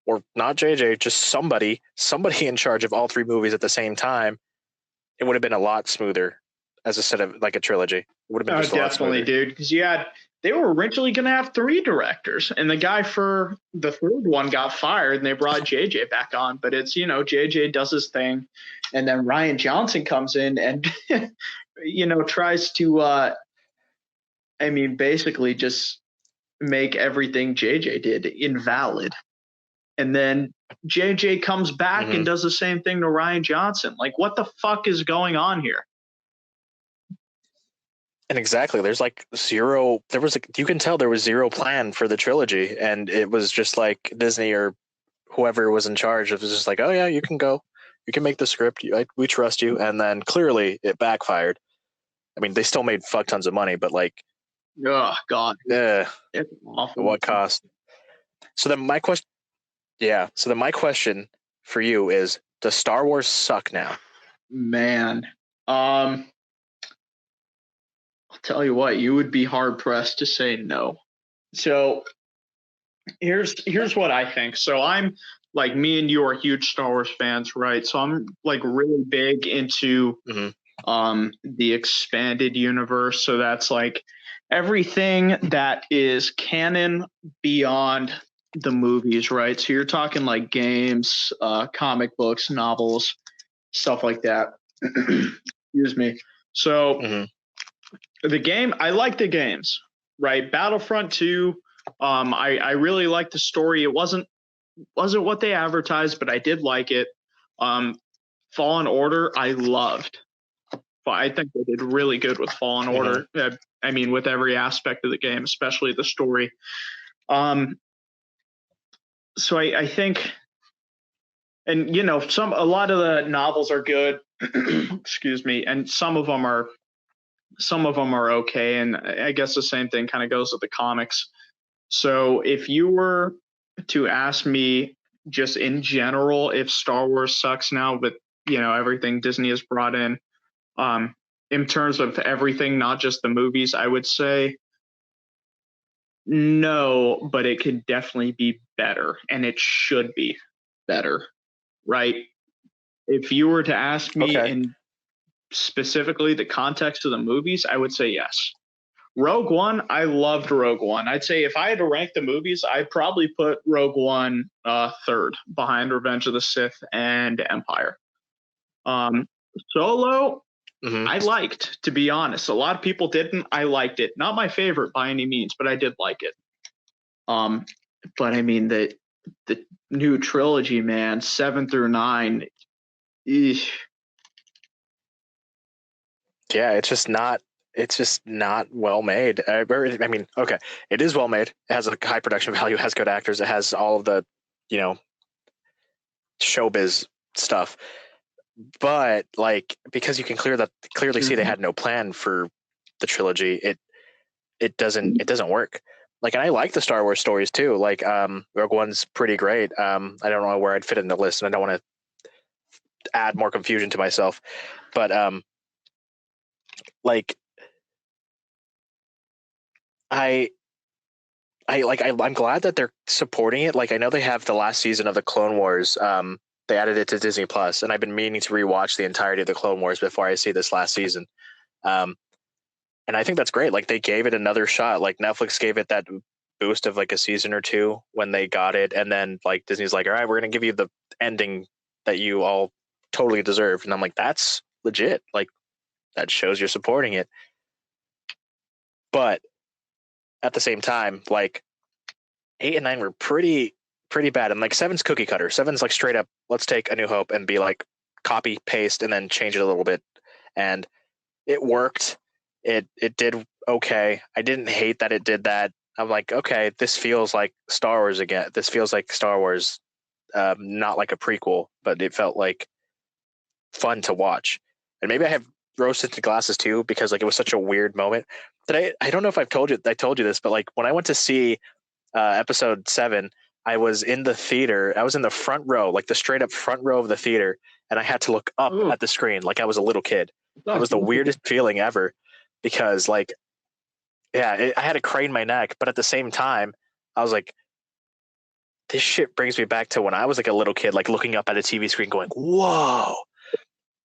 or not JJ, just somebody in charge of all three movies at the same time, it would have been a lot smoother as a set of a trilogy. It would have been just a lot smoother. Definitely, dude, because they were originally going to have 3 directors, and the guy for the third one got fired, and they brought JJ back on. But it's, JJ does his thing, and then Rian Johnson comes in and, tries to, basically just make everything JJ did invalid. And then JJ comes back and does the same thing to Rian Johnson. What the fuck is going on here? And exactly, there's zero. There was you can tell there was zero plan for the trilogy, and it was just Disney or whoever was in charge. It was just oh yeah, you can go, you can make the script. We trust you. And then clearly it backfired. They still made fuck tons of money, but oh god, yeah, it's awful. At what cost? So then my question for you is: does Star Wars suck now? Man, I'll tell you what, you would be hard pressed to say no. So here's what I think. So I'm me and you are huge Star Wars fans, right? So I'm really big into the expanded universe. So that's everything that is canon beyond the movies, right? So you're talking games, comic books, novels, stuff like that. Excuse me. So the game, I like the games, right? Battlefront 2, I really liked the story. It wasn't what they advertised, but I did like it. Fallen Order, I loved. I think they did really good with Fallen Order. With every aspect of the game, especially the story. So I think, and a lot of the novels are good. Excuse me, and some of them are okay, and I guess the same thing kind of goes with the comics. So if you were to ask me just in general if Star Wars sucks now with everything Disney has brought in terms of everything, not just the movies, I would say no, but it could definitely be better, and it should be better, right? If you were to ask me in specifically the context of the movies, I would say yes. Rogue One, I loved Rogue One. I'd say if I had to rank the movies, I'd probably put Rogue One third behind Revenge of the Sith and Empire. Solo, I liked, to be honest. A lot of people didn't. I liked it. Not my favorite by any means, but I did like it. But the new trilogy, man, 7 through 9. Eesh. Yeah, it's just not well made. Okay, it is well made. It has a high production value. It has good actors. It has all of the, showbiz stuff. But because you can clearly see they had no plan for the trilogy, it doesn't work. Like, and I like the Star Wars stories too. Like, Rogue One's pretty great. I don't know where I'd fit in the list, and I don't want to add more confusion to myself. But like, I'm glad that they're supporting it. Like, I know they have the last season of the Clone Wars. They added it to Disney Plus, and I've been meaning to rewatch the entirety of the Clone Wars before I see this last season. And I think that's great. Like, they gave it another shot. Like, Netflix gave it that boost of like a season or two when they got it, and then like Disney's like, all right, we're gonna give you the ending that you all totally deserved. And I'm like, that's legit. Like, that shows you're supporting it. But at the same time, like 8 and 9 were pretty bad, and like 7's cookie cutter. 7's like straight up, let's take A New Hope and be like copy paste and then change it a little bit, and it worked. It did okay. I didn't hate that it did that. I'm like, okay, this feels like Star Wars again. This feels like Star Wars, not like a prequel, but it felt like fun to watch. And maybe I have rose-tinted glasses too, because like it was such a weird moment that I don't know if I told you this, but like when I went to see episode 7, I was in the theater. I was in the front row, like the straight up front row of the theater, and I had to look up at the screen like I was a little kid. It was the weirdest feeling ever, because like, yeah, I had to crane my neck, but at the same time, I was like, this shit brings me back to when I was like a little kid, like looking up at a TV screen going, whoa.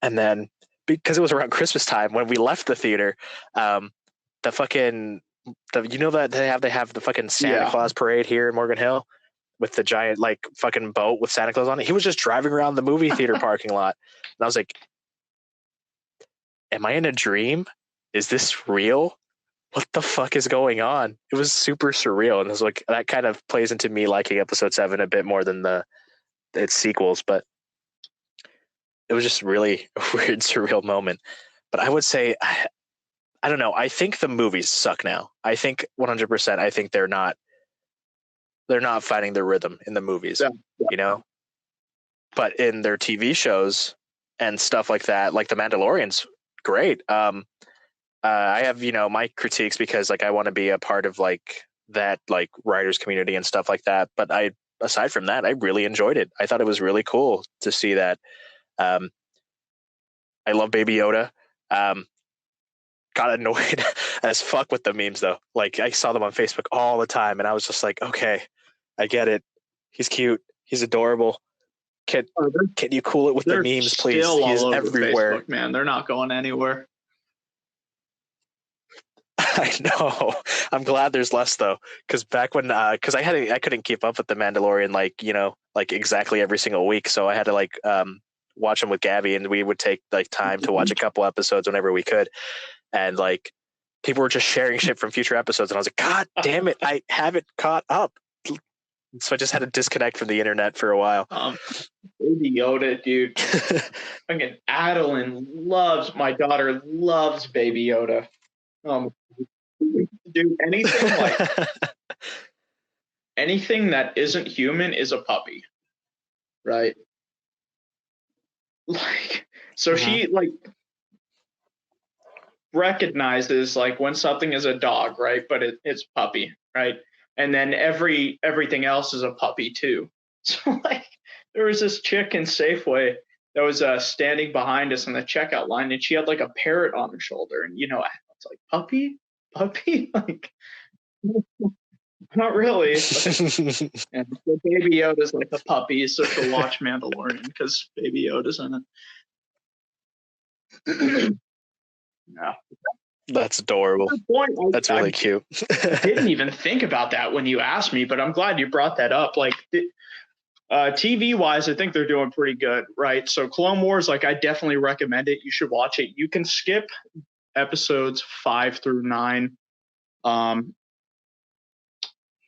And then because it was around Christmas time when we left the theater, the fucking, you know that they have the fucking Santa Claus parade here in Morgan Hill with the giant like fucking boat with Santa Claus on it. He was just driving around the movie theater parking lot. And I was like, am I in a dream? Is this real? What the fuck is going on? It was super surreal. And it was like, that kind of plays into me liking episode 7 a bit more than its sequels, but it was just really a weird, surreal moment. But I would say, I don't know. I think the movies suck now. I think 100%. I think they're not finding their rhythm in the movies, you know. But in their TV shows and stuff like that, like The Mandalorian's great. I have my critiques because like I want to be a part of like that like writers community and stuff like that. But aside from that, I really enjoyed it. I thought it was really cool to see that. I love Baby Yoda. Got annoyed as fuck with the memes though. Like I saw them on Facebook all the time, and I was just like, okay, I get it. He's cute. He's adorable. Can you cool it with the memes, please? He's everywhere, Facebook, man. They're not going anywhere. I know. I'm glad there's less though, because back when, because I couldn't keep up with the Mandalorian like exactly every single week, so I had to like watch them with Gabby, and we would take like time to watch a couple episodes whenever we could, and like people were just sharing shit from future episodes, and I was like, God damn it, I haven't caught up. So I just had to disconnect from the internet for a while. Baby Yoda, dude. Fucking Adeline my daughter loves Baby Yoda. Dude, anything that isn't human is a puppy, right? Like, so she like recognizes like when something is a dog, right? But it's puppy, right? And then everything else is a puppy too. So like there was this chick in Safeway that was standing behind us in the checkout line, and she had like a parrot on her shoulder, and it's like puppy, like not really. And so Baby Yoda's like a puppy, so she'll watch Mandalorian because Baby Yoda's in it. Yeah. That's adorable. That's really cute. I didn't even think about that when you asked me, but I'm glad you brought that up. Like TV wise, I think they're doing pretty good, right? So Clone Wars, like I definitely recommend it. You should watch it. You can skip episodes 5 through 9.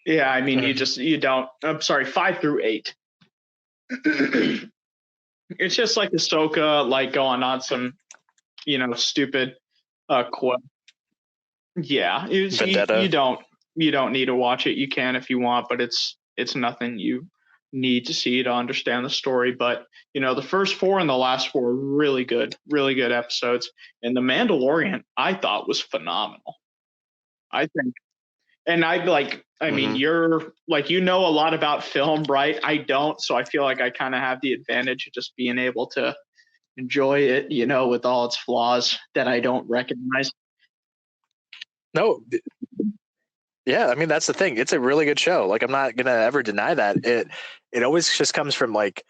Yeah, I mean, you don't. I'm sorry, 5 through 8. It's just like Ahsoka, like going on some, stupid quest. Yeah, you don't need to watch it. You can if you want, but it's nothing you need to see to understand the story. But the first 4 and the last 4 are really good episodes. And The Mandalorian, I thought was phenomenal. I think, and I like I mean, you're like, you know a lot about film, right? I don't, so I feel like I kind of have the advantage of just being able to enjoy it, you know, with all its flaws that I don't recognize. No, yeah, I mean that's the thing. It's a really good show. Like I'm not gonna ever deny that. It always just comes from like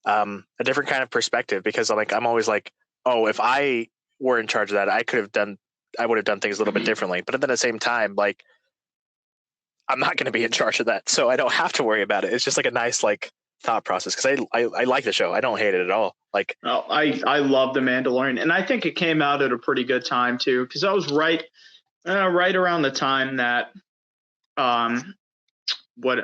a different kind of perspective because like I'm always like, oh, if I were in charge of that, I would have done things a little bit differently. But then at the same time, like I'm not going to be in charge of that, so I don't have to worry about it. It's just like a nice like thought process because I like the show. I don't hate it at all. Like I love The Mandalorian, and I think it came out at a pretty good time too, because I was right around the time that what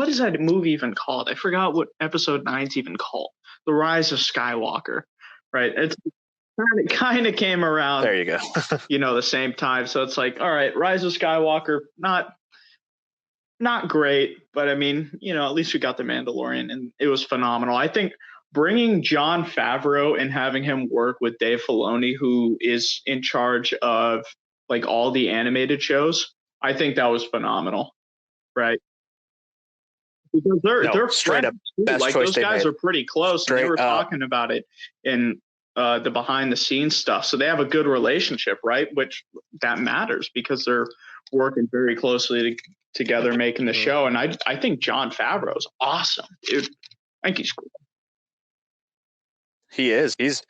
is that movie even called? I forgot what episode 9's even called. The Rise of Skywalker, right? It's kind of came around. There you go. You know, the same time. So it's like, all right, Rise of Skywalker, not great, but I mean, you know, at least we got The Mandalorian, and it was phenomenal. I think bringing Jon Favreau and having him work with Dave Filoni, who is in charge of like all the animated shows, I think that was phenomenal, right? Because they're straight up best like choice those they guys made. are pretty close, Straight and they were up. talking about it in the behind the scenes stuff. So they have a good relationship, right? Which that matters because they're working very closely together making the show. And I think Jon Favreau is awesome, dude. I think he's cool. He is. He's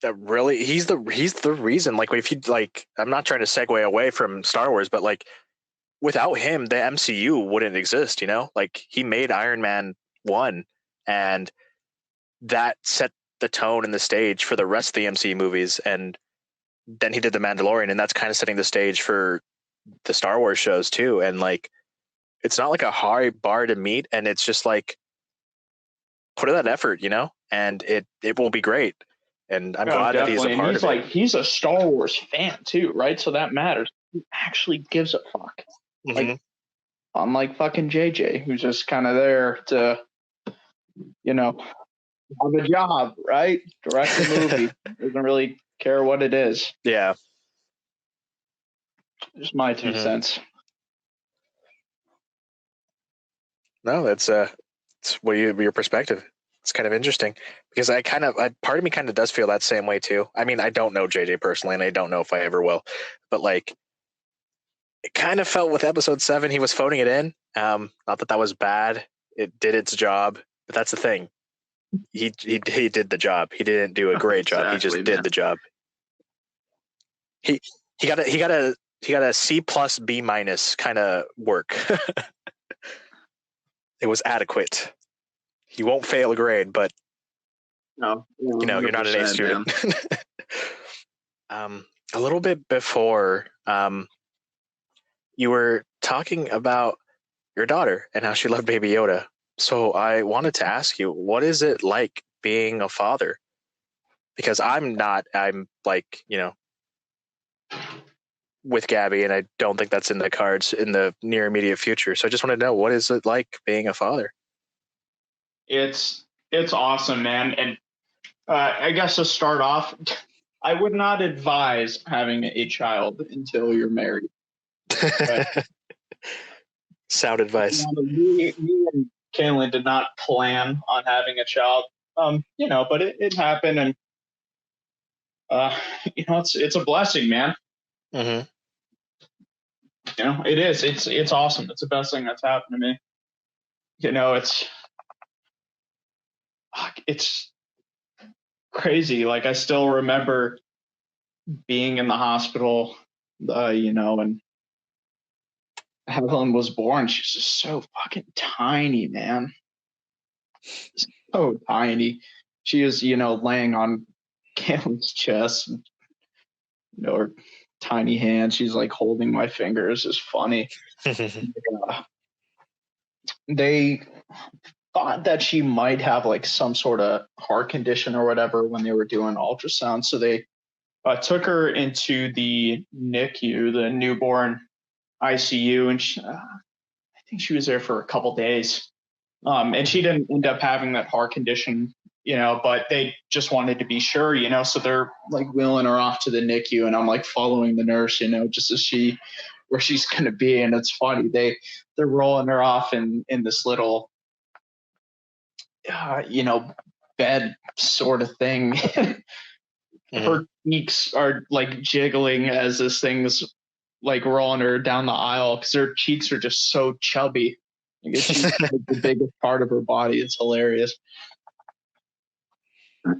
really he's the reason. Like if you like, I'm not trying to segue away from Star Wars, but like without him, the MCU wouldn't exist. You know, like he made Iron Man 1, and that set the tone and the stage for the rest of the MCU movies. And then he did The Mandalorian, and that's kind of setting the stage for the Star Wars shows too. And like, it's not like a hard bar to meet, and it's just like put in that effort, you know, and it will be great. And I'm glad that he's a part of it. He's a Star Wars fan too, right? So that matters. He actually gives a fuck. Like, unlike fucking JJ, who's just kind of there to, you know, have a job, right? Direct a movie. Doesn't really care what it is. Yeah. Just my 2 cents. No, that's it's your perspective. It's kind of interesting because part of me kind of does feel that same way too. I mean, I don't know JJ personally, and I don't know if I ever will, but like, it kind of felt with episode 7 he was phoning it in. Not that was bad. It did its job, but that's the thing. He did the job. He didn't do a great job. He just did the job. He got a C plus B minus kind of work. It was adequate. He won't fail a grade, but no, you know, you're not an A student. A little bit before, you were talking about your daughter and how she loved Baby Yoda. So I wanted to ask you, what is it like being a father? Because I'm like, you know, with Gabby, and I don't think that's in the cards in the near immediate future. So I just want to know, what is it like being a father? It's awesome, man. And I guess to start off, I would not advise having a child until you're married. Sound advice. Me and Kaylin did not plan on having a child, you know, but it happened, and you know, it's a blessing, man. Mm-hmm. You know, it is. It's awesome. It's the best thing that's happened to me. You know, it's crazy. Like, I still remember being in the hospital, you know, and Evelyn was born. She was just so fucking tiny, man. So tiny. She was, you know, laying on Kaylin's chest, you know, her tiny hand. She's like holding my fingers. It's funny. They thought that she might have like some sort of heart condition or whatever when they were doing ultrasound. So they took her into the NICU, the newborn ICU, and I think she was there for a couple days. And she didn't end up having that heart condition but they just wanted to be sure, so they're like wheeling her off to the NICU, and I'm like following the nurse, just as where she's going to be. And it's funny. They're rolling her off in this little, bed sort of thing. Her cheeks are like jiggling as this thing's like rolling her down the aisle because her cheeks are just so chubby. I guess she's like the biggest part of her body. It's hilarious.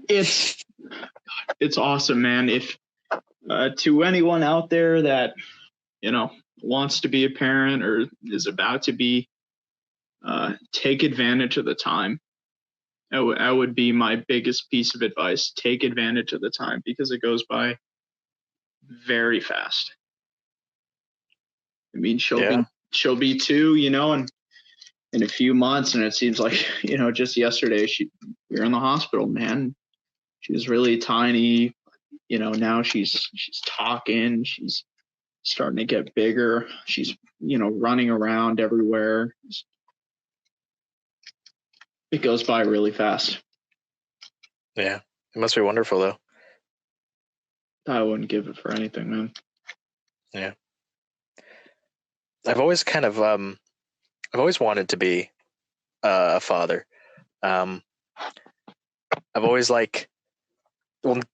It's awesome, man. If to anyone out there that wants to be a parent or is about to be, take advantage of the time. That would be my biggest piece of advice. Take advantage of the time because it goes by very fast. I mean, she'll be 2, and in a few months, and it seems like, just yesterday we were in the hospital, man. She was really tiny, now she's talking, she's starting to get bigger. She's, running around everywhere. It goes by really fast. Yeah. It must be wonderful though. I wouldn't give it for anything, man. Yeah. I've always I've always wanted to be a father. I've always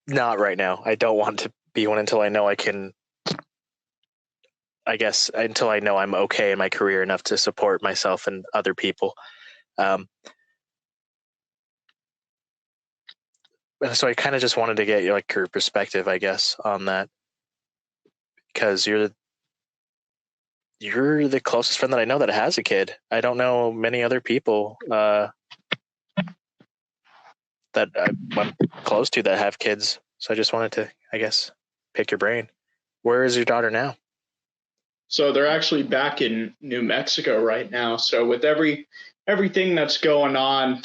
not right now. I don't want to be one until I know I can, I guess, until I know I'm okay in my career enough to support myself and other people. So I kind of just wanted to get your perspective, I guess, on that, because you're the closest friend that I know that has a kid. I don't know many other people that I'm close to that have kids. So I just wanted to, I guess, pick your brain. Where is your daughter now? So they're actually back in New Mexico right now. So with everything that's going on,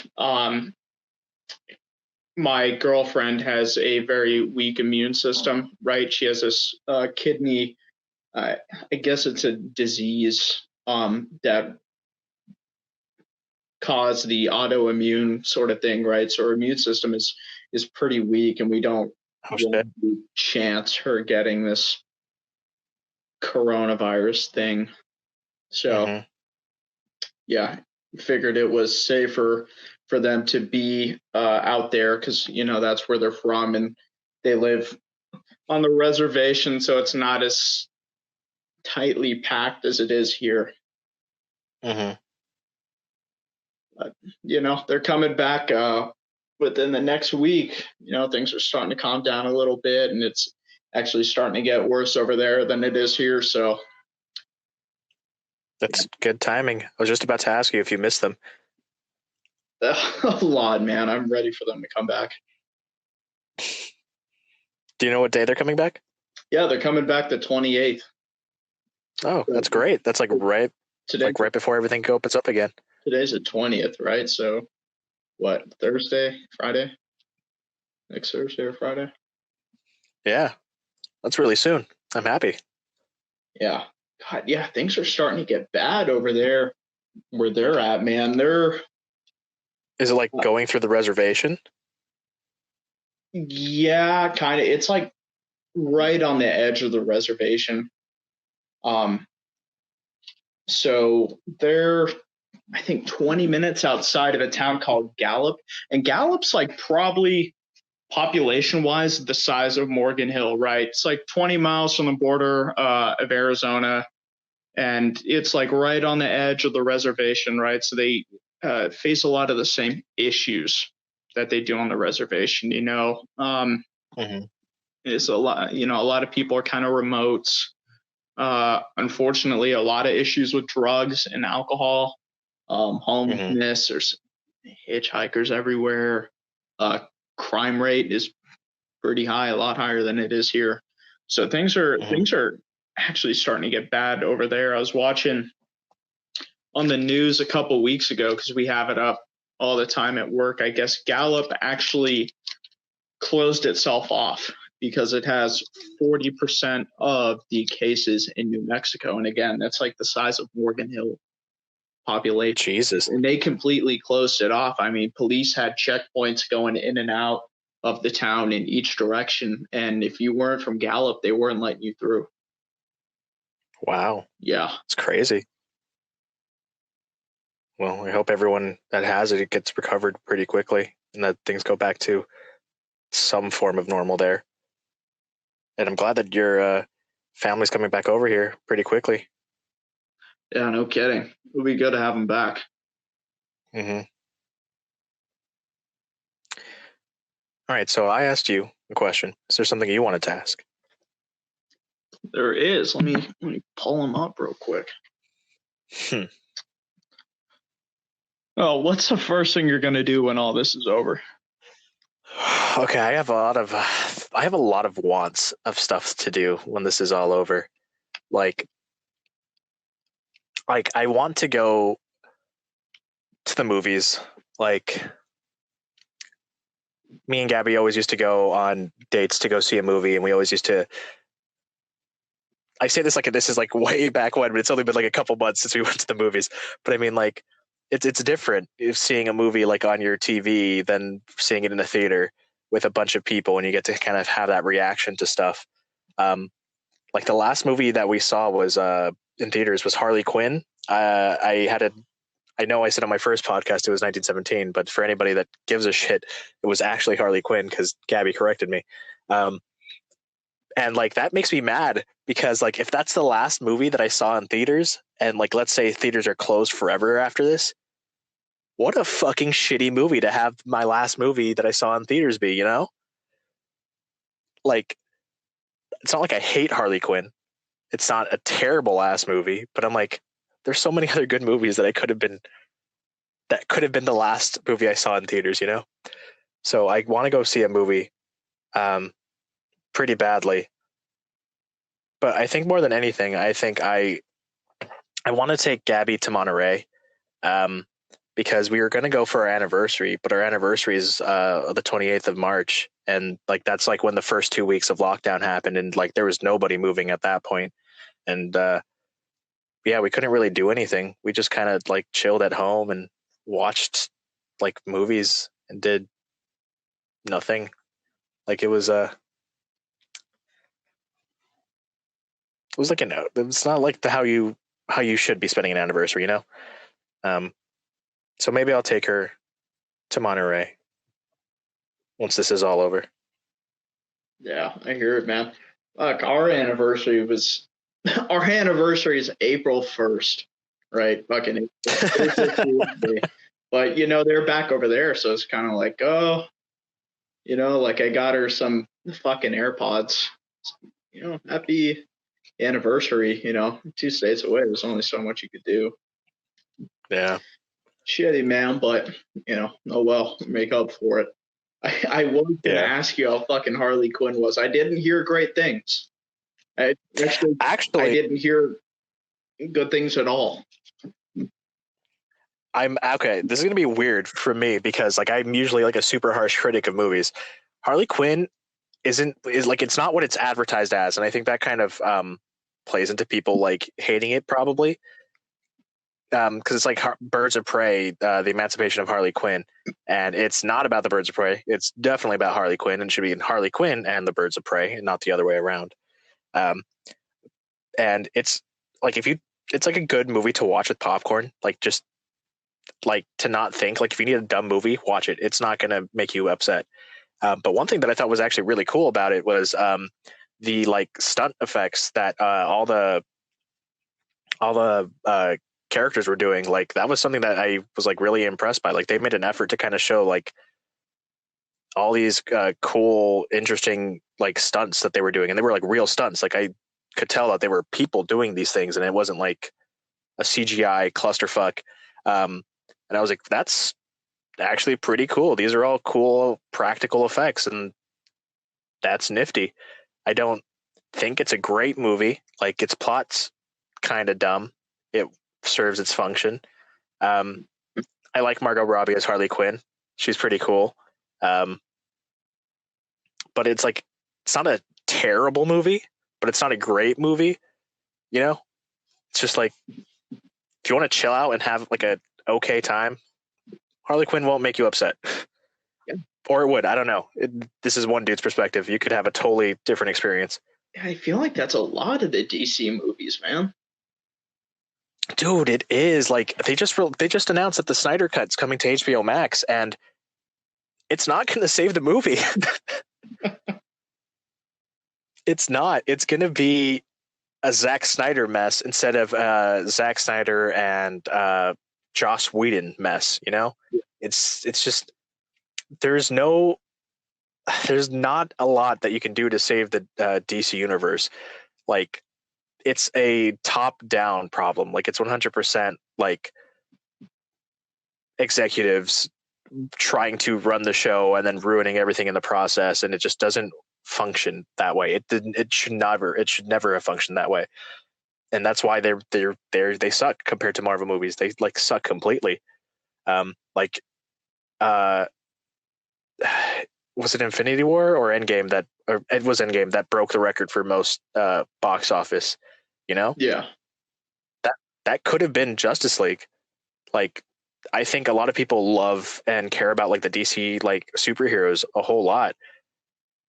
my girlfriend has a very weak immune system, right? She has this kidney, I guess it's a disease that caused the autoimmune sort of thing, right? So her immune system is pretty weak, and we don't chance her getting this coronavirus thing. So yeah, figured it was safer for them to be out there because that's where they're from, and they live on the reservation, so it's not as tightly packed as it is here. But they're coming back within the next week. Things are starting to calm down a little bit, and it's actually starting to get worse over there than it is here. So that's good timing. I was just about to ask you if you missed them. A lot, man. I'm ready for them to come back. Do you know what day they're coming back? Yeah, they're coming back the 28th. Oh, that's great. That's right today, right before everything opens up again. Today's the 20th, right? So what, Thursday, Friday? Next Thursday or Friday? Yeah, that's really soon. I'm happy. Yeah. God, yeah, things are starting to get bad over there where they're at, man. Is it going through the reservation? Yeah, kind of. It's right on the edge of the reservation. So they're, I think, 20 minutes outside of a town called Gallup. And Gallup's probably population-wise the size of Morgan Hill, right? It's 20 miles from the border of Arizona. And it's right on the edge of the reservation, right? So they face a lot of the same issues that they do on the reservation, It's a lot, a lot of people are kind of remote. Unfortunately, a lot of issues with drugs and alcohol, homelessness, there's hitchhikers everywhere. Crime rate is pretty high, a lot higher than it is here. So things are actually starting to get bad over there. I was watching on the news a couple weeks ago because we have it up all the time at work. I guess Gallup actually closed itself off because it has 40% of the cases in New Mexico. And again, that's the size of Morgan Hill population. Jesus. And they completely closed it off. I mean, police had checkpoints going in and out of the town in each direction. And if you weren't from Gallup, they weren't letting you through. Wow. Yeah. It's crazy. Well, I hope everyone that has it gets recovered pretty quickly and that things go back to some form of normal there. And I'm glad that your family's coming back over here pretty quickly. Yeah, no kidding. It'll be good to have them back. Mm-hmm. All right, so I asked you a question. Is there something you wanted to ask? There is. Let me pull them up real quick. Oh, what's the first thing you're gonna do when all this is over? Okay, I have a lot of wants of stuff to do when this is all over. Like I want to go to the movies. Like me and Gabby always used to go on dates to go see a movie, and we always used to. I say this like this is like way back when, but it's only been like a couple months since we went to the movies. But I mean, like it's different if seeing a movie like on your TV than seeing it in a theater with a bunch of people, and you get to kind of have that reaction to stuff. Like the last movie that we saw was in theaters was Harley Quinn. I know I said on my first podcast it was 1917, but for anybody that gives a shit, it was actually Harley Quinn because Gabby corrected me. And like that makes me mad because like if that's the last movie that I saw in theaters, and like let's say theaters are closed forever after this, what a fucking shitty movie to have my last movie that I saw in theaters be, you know? Like it's not like I hate Harley Quinn. It's not a terrible ass movie, but I'm like, there's so many other good movies that could have been the last movie I saw in theaters, you know? So I want to go see a movie pretty badly. But I think more than anything, I think I want to take Gabby to Monterey because we were going to go for our anniversary, but our anniversary is the 28th of March. And like that's like when the first 2 weeks of lockdown happened, and like there was nobody moving at that point. And yeah, we couldn't really do anything. We just kind of like chilled at home and watched like movies and did nothing. Like it was like it's not like how you should be spending an anniversary, you know. So maybe I'll take her to Monterey once this is all over. Yeah, I hear it, man. Look, our anniversary is April 1st, right? Fucking April Fool's Day. But you know, they're back over there, so it's kind of like, oh, you know, like I got her some fucking AirPods. You know, happy anniversary. You know, 2 states away. There's only so much you could do. Yeah. Shitty, man, but you know, oh well, make up for it. I was gonna ask you how fucking Harley Quinn was. I didn't hear great things. I didn't hear good things at all. I'm okay. This is gonna be weird for me because like I'm usually like a super harsh critic of movies. Harley Quinn is like it's not what it's advertised as, and I think that kind of plays into people like hating it probably. Because it's like Birds of Prey, the Emancipation of Harley Quinn, and it's not about the Birds of Prey. It's definitely about Harley Quinn, and should be in Harley Quinn and the Birds of Prey, and not the other way around. And it's like it's like a good movie to watch with popcorn, like just like to not think. Like if you need a dumb movie, watch it. It's not going to make you upset. But one thing that I thought was actually really cool about it was the like stunt effects that all the characters were doing. Like that was something that I was like really impressed by. Like they made an effort to kind of show like all these cool, interesting like stunts that they were doing, and they were like real stunts. Like I could tell that they were people doing these things, and it wasn't like a CGI clusterfuck. And I was like, that's actually pretty cool. These are all cool practical effects, and that's nifty. I don't think it's a great movie. Like its plot's kind of dumb. It serves its function. I like Margot Robbie as Harley Quinn. She's pretty cool. But it's like it's not a terrible movie, but it's not a great movie. You know, it's just like if you want to chill out and have like a okay time, Harley Quinn won't make you upset. Yeah. Or it would. I don't know. This is one dude's perspective. You could have a totally different experience. I feel like that's a lot of the DC movies, man. Dude, it is. Like they just announced that the Snyder Cut's coming to HBO Max, and it's not going to save the movie. It's not. It's going to be a Zack Snyder mess instead of Zack Snyder and Joss Whedon mess. You know, it's just there's not a lot that you can do to save the DC universe. Like it's a top down problem. Like it's 100% like executives trying to run the show and then ruining everything in the process, and it just doesn't function that way. It should never have functioned that way. And that's why they suck compared to Marvel movies. They like suck completely. Like was it Infinity War or Endgame or it was Endgame that broke the record for most box office, you know? Yeah. That could have been Justice League. Like I think a lot of people love and care about like the DC like superheroes a whole lot,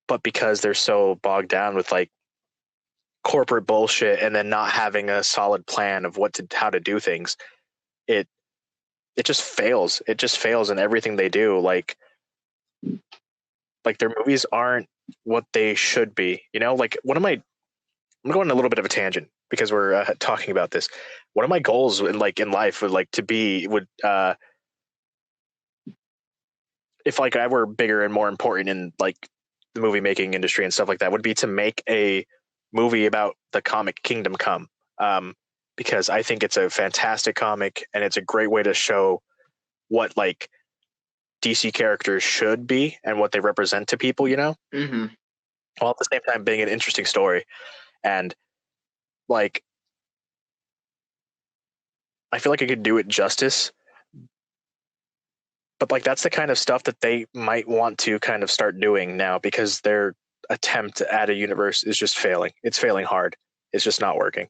but because they're so bogged down with like corporate bullshit and then not having a solid plan of how to do things, it just fails. It just fails in everything they do. Like their movies aren't what they should be. You know, like I'm going on a little bit of a tangent because we're talking about this. One of my goals in life would like to be if like I were bigger and more important in like the movie making industry and stuff like that, would be to make a movie about the comic Kingdom Come, because I think it's a fantastic comic and it's a great way to show what like DC characters should be and what they represent to people, you know, while at the same time being an interesting story. And like I feel like I could do it justice, but like that's the kind of stuff that they might want to kind of start doing now, because their attempt at a universe is just failing. It's failing hard. It's just not working.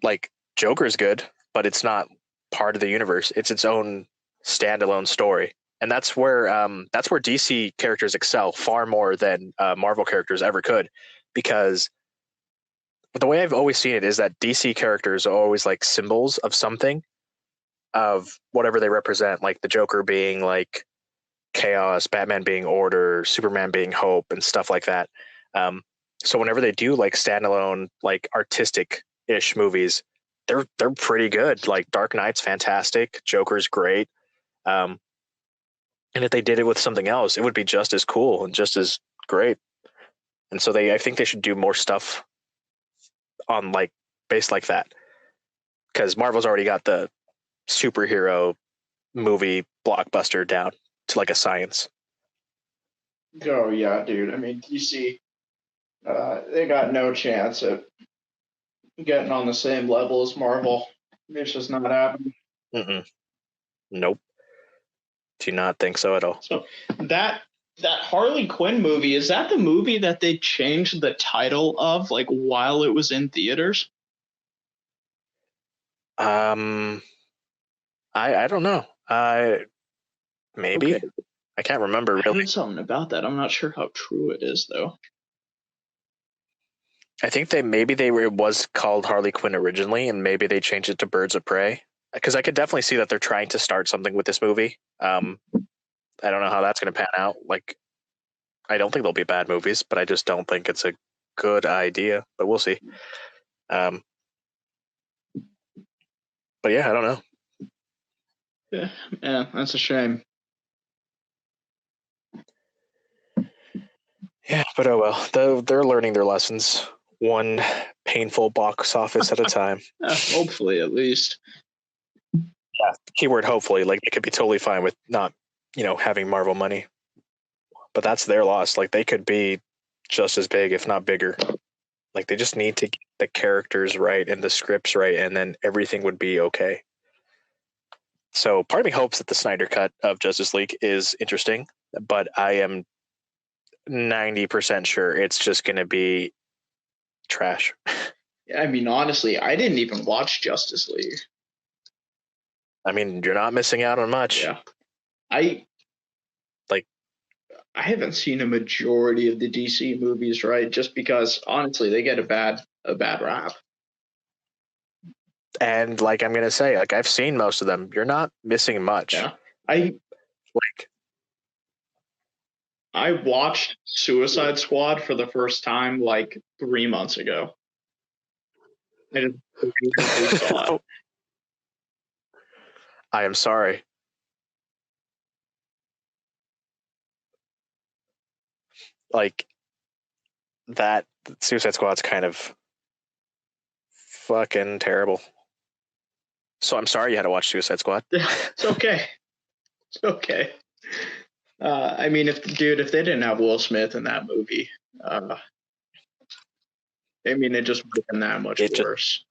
Like Joker's good, but it's not part of the universe. It's its own standalone story. And that's where DC characters excel far more than Marvel characters ever could, because the way I've always seen it is that DC characters are always like symbols of something, of whatever they represent, like the Joker being like chaos, Batman being order, Superman being hope, and stuff like that. So whenever they do like standalone, like artistic-ish movies, they're pretty good. Like Dark Knight's fantastic, Joker's great. And if they did it with something else, it would be just as cool and just as great. And so I think they should do more stuff on like based like that, because Marvel's already got the superhero movie blockbuster down to like a science. Oh yeah, dude. I mean, DC, they got no chance at getting on the same level as Marvel. It's just not happening. Nope. Do not think so at all. So that Harley Quinn movie, is that the movie that they changed the title of like while it was in theaters? I don't know. Maybe. Okay. I can't remember really. I heard something about that. I'm not sure how true it is though. I think it was called Harley Quinn originally, and maybe they changed it to Birds of Prey, because I could definitely see that they're trying to start something with this movie. I don't know how that's going to pan out. Like, I don't think they'll be bad movies, but I just don't think it's a good idea. But we'll see. But yeah, I don't know. Yeah, that's a shame. Yeah, but oh well. They're learning their lessons, one painful box office at a time. Hopefully, at least. Yeah, keyword hopefully. Like they could be totally fine with not, having Marvel money, but that's their loss. Like they could be just as big, if not bigger. Like they just need to get the characters right and the scripts right, and then everything would be okay. So part of me hopes that the Snyder Cut of Justice League is interesting, but I am 90% sure it's just going to be trash. I mean, honestly, I didn't even watch Justice League. I mean, you're not missing out on much. Yeah. I haven't seen a majority of the DC movies, right? Just because honestly, they get a bad rap. And like I'm gonna say, like I've seen most of them. You're not missing much. Yeah. Like I watched Suicide Squad for the first time like 3 months ago. I just saw it. I am sorry. Like that Suicide Squad's kind of fucking terrible. So I'm sorry you had to watch Suicide Squad. It's okay. It's okay. I mean, if they didn't have Will Smith in that movie, I mean, it just would have been that much worse.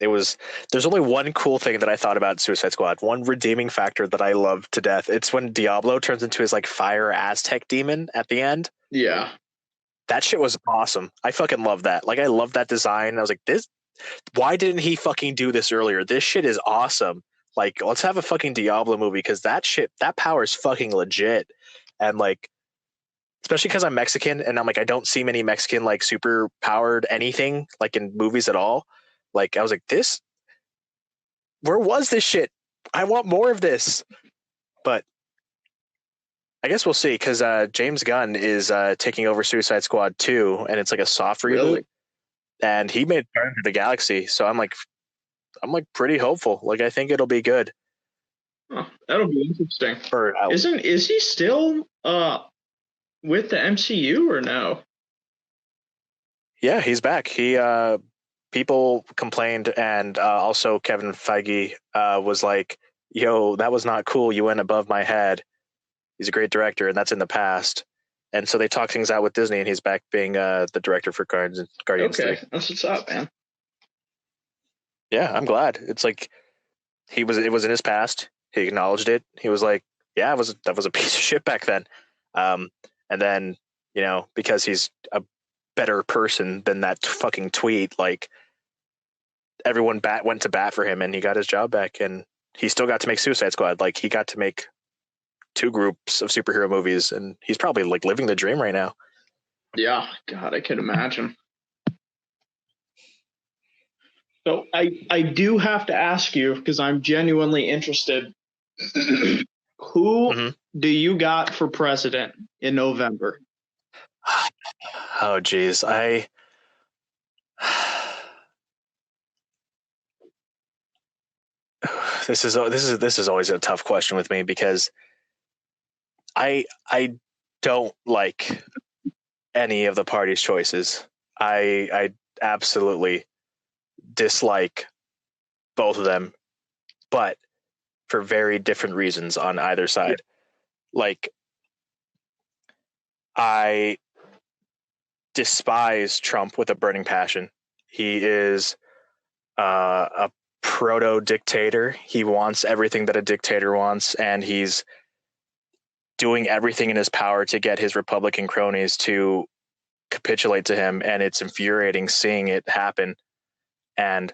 There's only one cool thing that I thought about Suicide Squad. One redeeming factor that I love to death. It's when Diablo turns into his like fire Aztec demon at the end. Yeah. That shit was awesome. I fucking love that. Like I love that design. I was like, why didn't he fucking do this earlier? This shit is awesome. Like, let's have a fucking Diablo movie because that power is fucking legit. And like, especially because I'm Mexican and I'm like, I don't see many Mexican like super powered anything like in movies at all. Like, I was like, where was this shit? I want more of this. But I guess we'll see because James Gunn is taking over Suicide Squad 2 and it's like a soft reboot. Really? And he made Guardians of the Galaxy. So I'm like pretty hopeful. Like, I think it'll be good. Oh, that'll be interesting. Is he still with the MCU or no? Yeah, he's back. People complained, and also Kevin Feige was like, "Yo, that was not cool. You went above my head." He's a great director, and that's in the past. And so they talked things out with Disney, and he's back being the director for Guardians. Okay, 3. that's what's up, man. Yeah, I'm glad. It's like it was in his past. He acknowledged it. He was like, "Yeah, that was a piece of shit back then." And then because he's a better person than that fucking tweet, like everyone went to bat for him, and he got his job back, and he still got to make Suicide Squad. Like he got to make 2 groups of superhero movies, and he's probably like living the dream right now. Yeah, God, I can imagine. So I do have to ask you because I'm genuinely interested. Who do you got for president in November? Oh geez, this is always a tough question with me because I don't like any of the party's choices. I absolutely dislike both of them, but for very different reasons on either side. Like, I despise Trump with a burning passion. He is a proto-dictator. He wants everything that a dictator wants, and he's doing everything in his power to get his Republican cronies to capitulate to him, and it's infuriating seeing it happen. And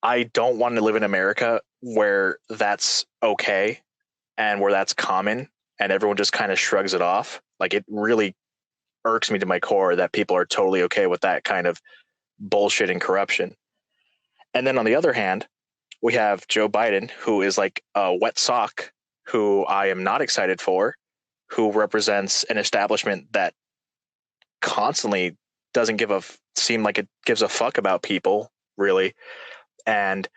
I don't want to live in America where that's okay and where that's common and everyone just kind of shrugs it off. Like, it really irks me to my core that people are totally okay with that kind of bullshit and corruption. And then on the other hand, we have Joe Biden, who is like a wet sock, who I am not excited for, who represents an establishment that constantly doesn't seem like it gives a fuck about people, really. And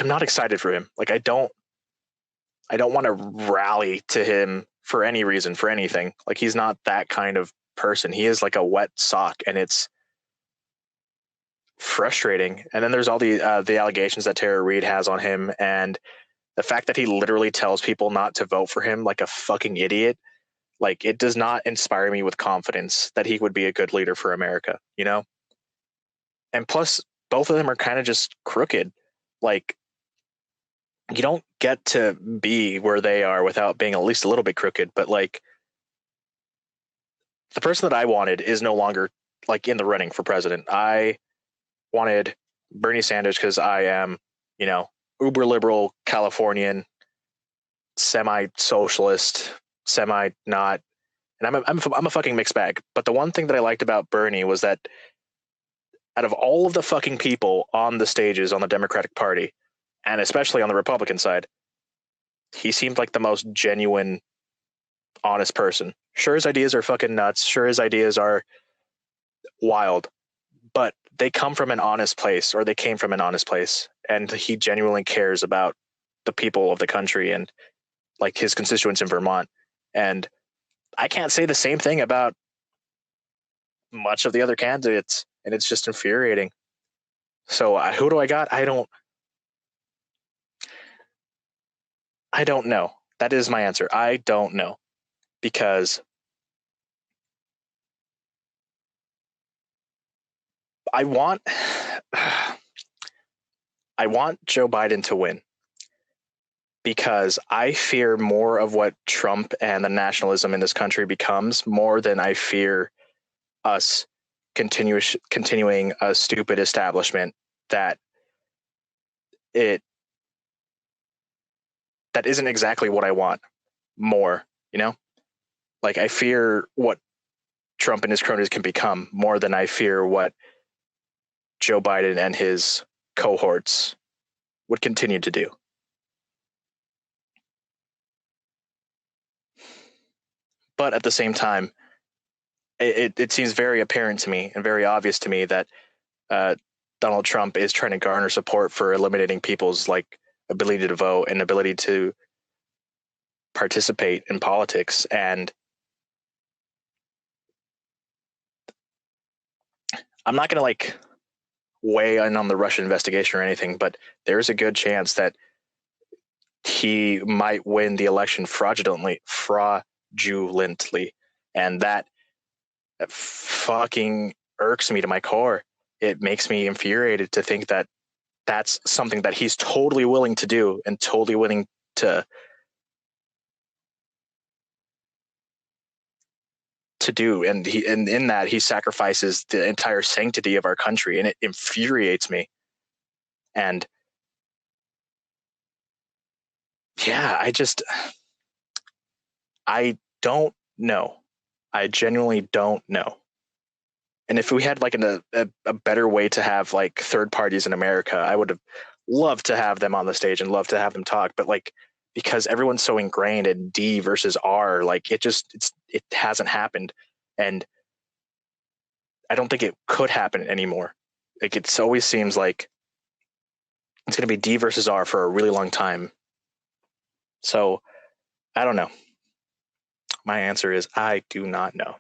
I'm not excited for him. Like, I don't want to rally to him for any reason, for anything. Like, he's not that kind of person. He is like a wet sock, and it's frustrating. And then there's all the allegations that Tara Reid has on him, and the fact that he literally tells people not to vote for him like a fucking idiot. Like, it does not inspire me with confidence that he would be a good leader for America, And plus, both of them are kind of just crooked. Like, you don't get to be where they are without being at least a little bit crooked. But like, the person that I wanted is no longer like in the running for president. I wanted Bernie Sanders because I am, uber liberal Californian, semi-socialist, semi not, and I'm a fucking mixed bag. But the one thing that I liked about Bernie was that out of all of the fucking people on the stages on the Democratic Party, and especially on the Republican side, he seemed like the most genuine, honest person. Sure, his ideas are fucking nuts. Sure, his ideas are wild, but they come from an honest place, or they came from an honest place, and he genuinely cares about the people of the country and like his constituents in Vermont. And I can't say the same thing about much of the other candidates, and it's just infuriating. So who do I got? I don't know. That is my answer. I don't know, because I want Joe Biden to win, because I fear more of what Trump and the nationalism in this country becomes, more than I fear us continuing a stupid establishment that isn't exactly what I want more, Like, I fear what Trump and his cronies can become more than I fear what Joe Biden and his cohorts would continue to do. But at the same time, it seems very apparent to me and very obvious to me that Donald Trump is trying to garner support for eliminating people's like ability to vote and ability to participate in politics. And I'm not going to like weigh in on the Russian investigation or anything, but there's a good chance that he might win the election fraudulently, and that fucking irks me to my core. It makes me infuriated to think that that's something that he's totally willing to do and totally willing to do, and in that he sacrifices the entire sanctity of our country, and it infuriates me. And yeah, I don't know. I genuinely don't know. And if we had like a better way to have like third parties in America, I would have loved to have them on the stage and love to have them talk. But like, because everyone's so ingrained in D versus R, like it hasn't happened. And I don't think it could happen anymore. Like, it always seems like it's going to be D versus R for a really long time. So I don't know. My answer is I do not know.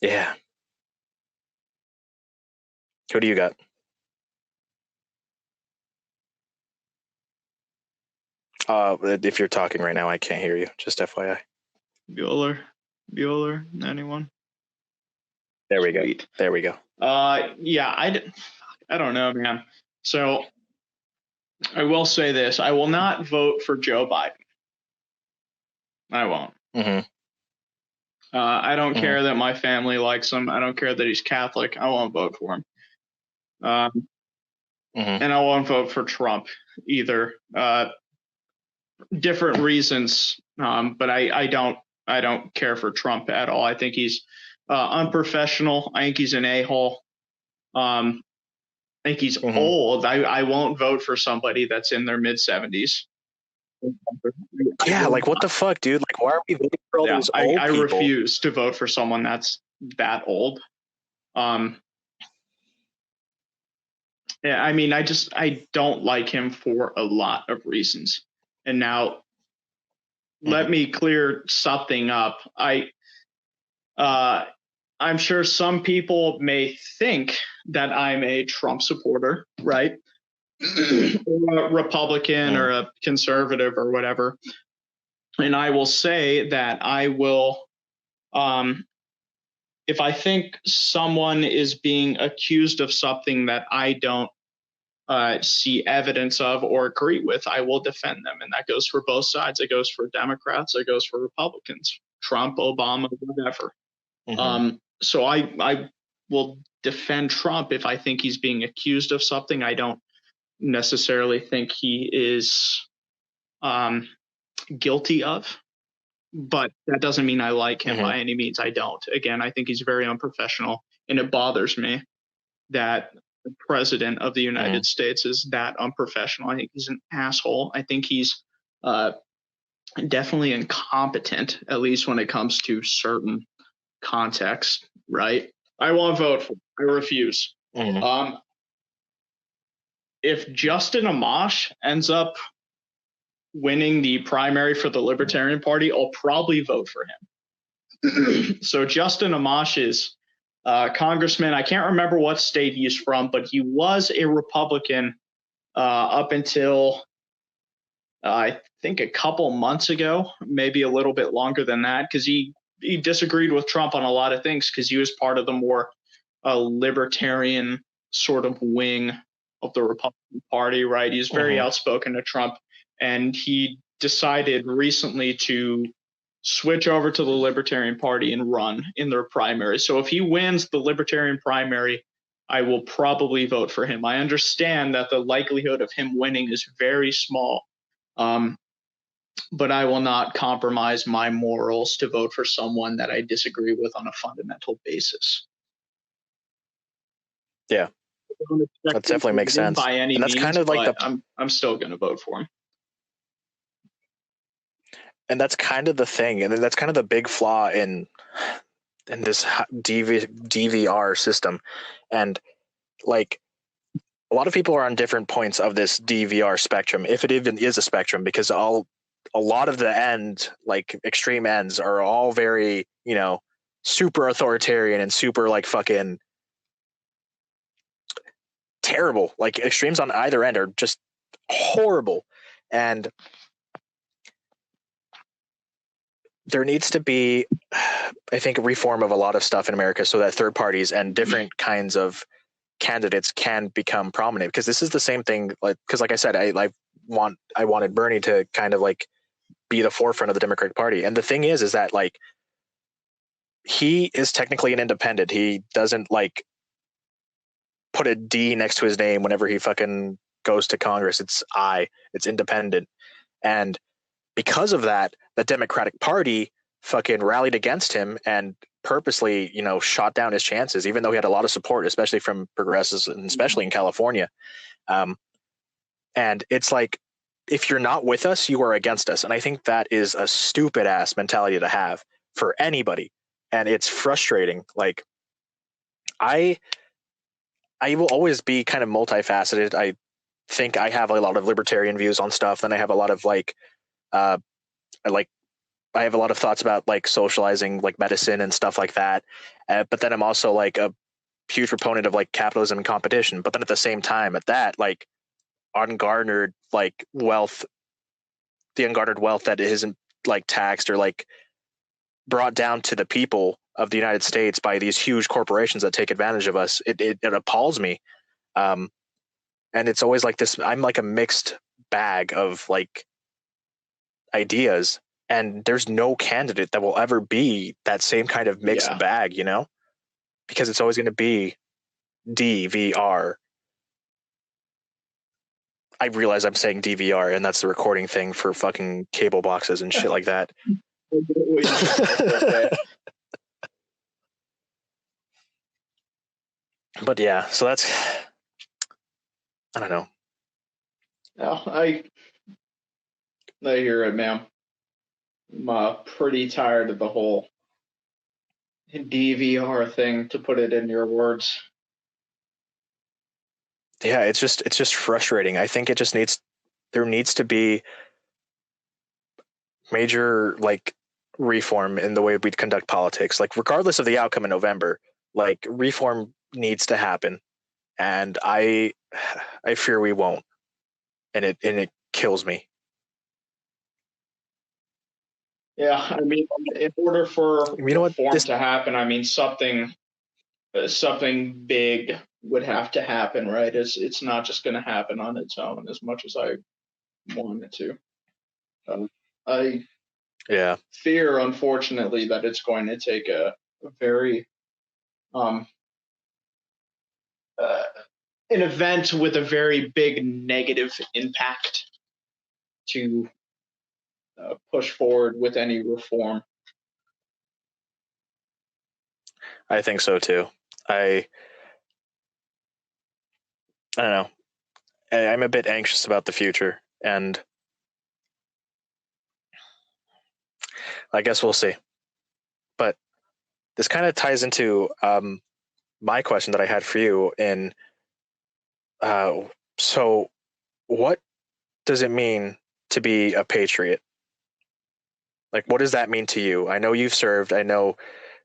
Yeah. Who do you got? If you're talking right now, I can't hear you. Just FYI. Bueller, anyone? There we Sweet. go. There we go. Yeah, I don't know, man. So I will say this: I will not vote for Joe Biden. I won't. Mm-hmm. I don't care that my family likes him. I don't care that he's Catholic. I won't vote for him. And I won't vote for Trump either. Different reasons, but I don't care for Trump at all. I think he's unprofessional. I think he's an a-hole. I think he's old. I won't vote for somebody that's in their mid-70s. Yeah, like what the fuck, dude? Like, why are we voting for all these old people? I refuse to vote for someone that's that old. Yeah, I mean, I don't like him for a lot of reasons. And now, let me clear something up. I'm sure some people may think that I'm a Trump supporter, right? Or a Republican or a conservative or whatever. And I will say that I will if I think someone is being accused of something that I don't see evidence of or agree with, I will defend them. And that goes for both sides. It goes for Democrats. It goes for Republicans, Trump, Obama, whatever. So I will defend Trump if I think he's being accused of something I don't necessarily think he is guilty of. But that doesn't mean I like him by any means. I don't. Again, I think he's very unprofessional, and it bothers me that the president of the United States is that unprofessional. I think he's an asshole. I think he's definitely incompetent, at least when it comes to certain contexts, right? I won't vote for him. I refuse. If Justin Amash ends up winning the primary for the Libertarian Party, I'll probably vote for him. So Justin Amash is congressman. I can't remember what state he's from, but he was a Republican up until I think a couple months ago, maybe a little bit longer than that, because he disagreed with Trump on a lot of things because he was part of the more libertarian sort of wing of the Republican Party, right? He's very outspoken to Trump, and he decided recently to switch over to the Libertarian Party and run in their primary. So if he wins the Libertarian primary, I will probably vote for him. I understand that the likelihood of him winning is very small, but I will not compromise my morals to vote for someone that I disagree with on a fundamental basis. Yeah, that definitely makes sense. By any and that's means, kind of like I'm still going to vote for him. And that's kind of the thing, and that's kind of the big flaw in this DVR system. And like a lot of people are on different points of this DVR spectrum, if it even is a spectrum, because a lot of the like extreme ends are all very, super authoritarian and super like fucking terrible. Like extremes on either end are just horrible. And there needs to be, I think, a reform of a lot of stuff in America so that third parties and different kinds of candidates can become prominent. Because this is the same thing, because like I said, I wanted Bernie to kind of like be the forefront of the Democratic Party. And the thing is that like he is technically an independent. He doesn't like put a D next to his name whenever he fucking goes to Congress. It's independent. And because of that, the Democratic Party fucking rallied against him and purposely, shot down his chances, even though he had a lot of support, especially from progressives and especially in California. And it's like, if you're not with us, you are against us. And I think that is a stupid ass mentality to have for anybody. And it's frustrating. Like I will always be kind of multifaceted. I think I have a lot of libertarian views on stuff. Then I have a lot of I have a lot of thoughts about like socializing, like medicine and stuff like that. But then I'm also like a huge proponent of like capitalism and competition. But then at the same time, at that, like ungarnered like wealth, the ungarnered wealth that isn't like taxed or like brought down to the people of the United States by these huge corporations that take advantage of us, it appalls me. And it's always like this, I'm like a mixed bag of like ideas, and there's no candidate that will ever be that same kind of mixed bag, because it's always going to be DVR. I realize I'm saying DVR, and that's the recording thing for fucking cable boxes and shit like that. But yeah, so that's, I don't know. Oh, I hear it, man. I'm pretty tired of the whole DVR thing, to put it in your words. Yeah, it's just frustrating. I think there needs to be major like reform in the way we conduct politics. Like regardless of the outcome in November, like reform needs to happen. And I fear we won't. And it kills me. Yeah, I mean, in order for You know what? reform to happen, I mean, something big would have to happen, right? It's not just going to happen on its own as much as I want it to. I Yeah. fear, unfortunately, that it's going to take a very um, uh, an event with a very big negative impact to push forward with any reform. I think so too. I don't know. I'm a bit anxious about the future, and I guess we'll see. But this kind of ties into my question that I had for you. Uh, so, what does it mean to be a patriot? Like, what does that mean to you? I know you've served. I know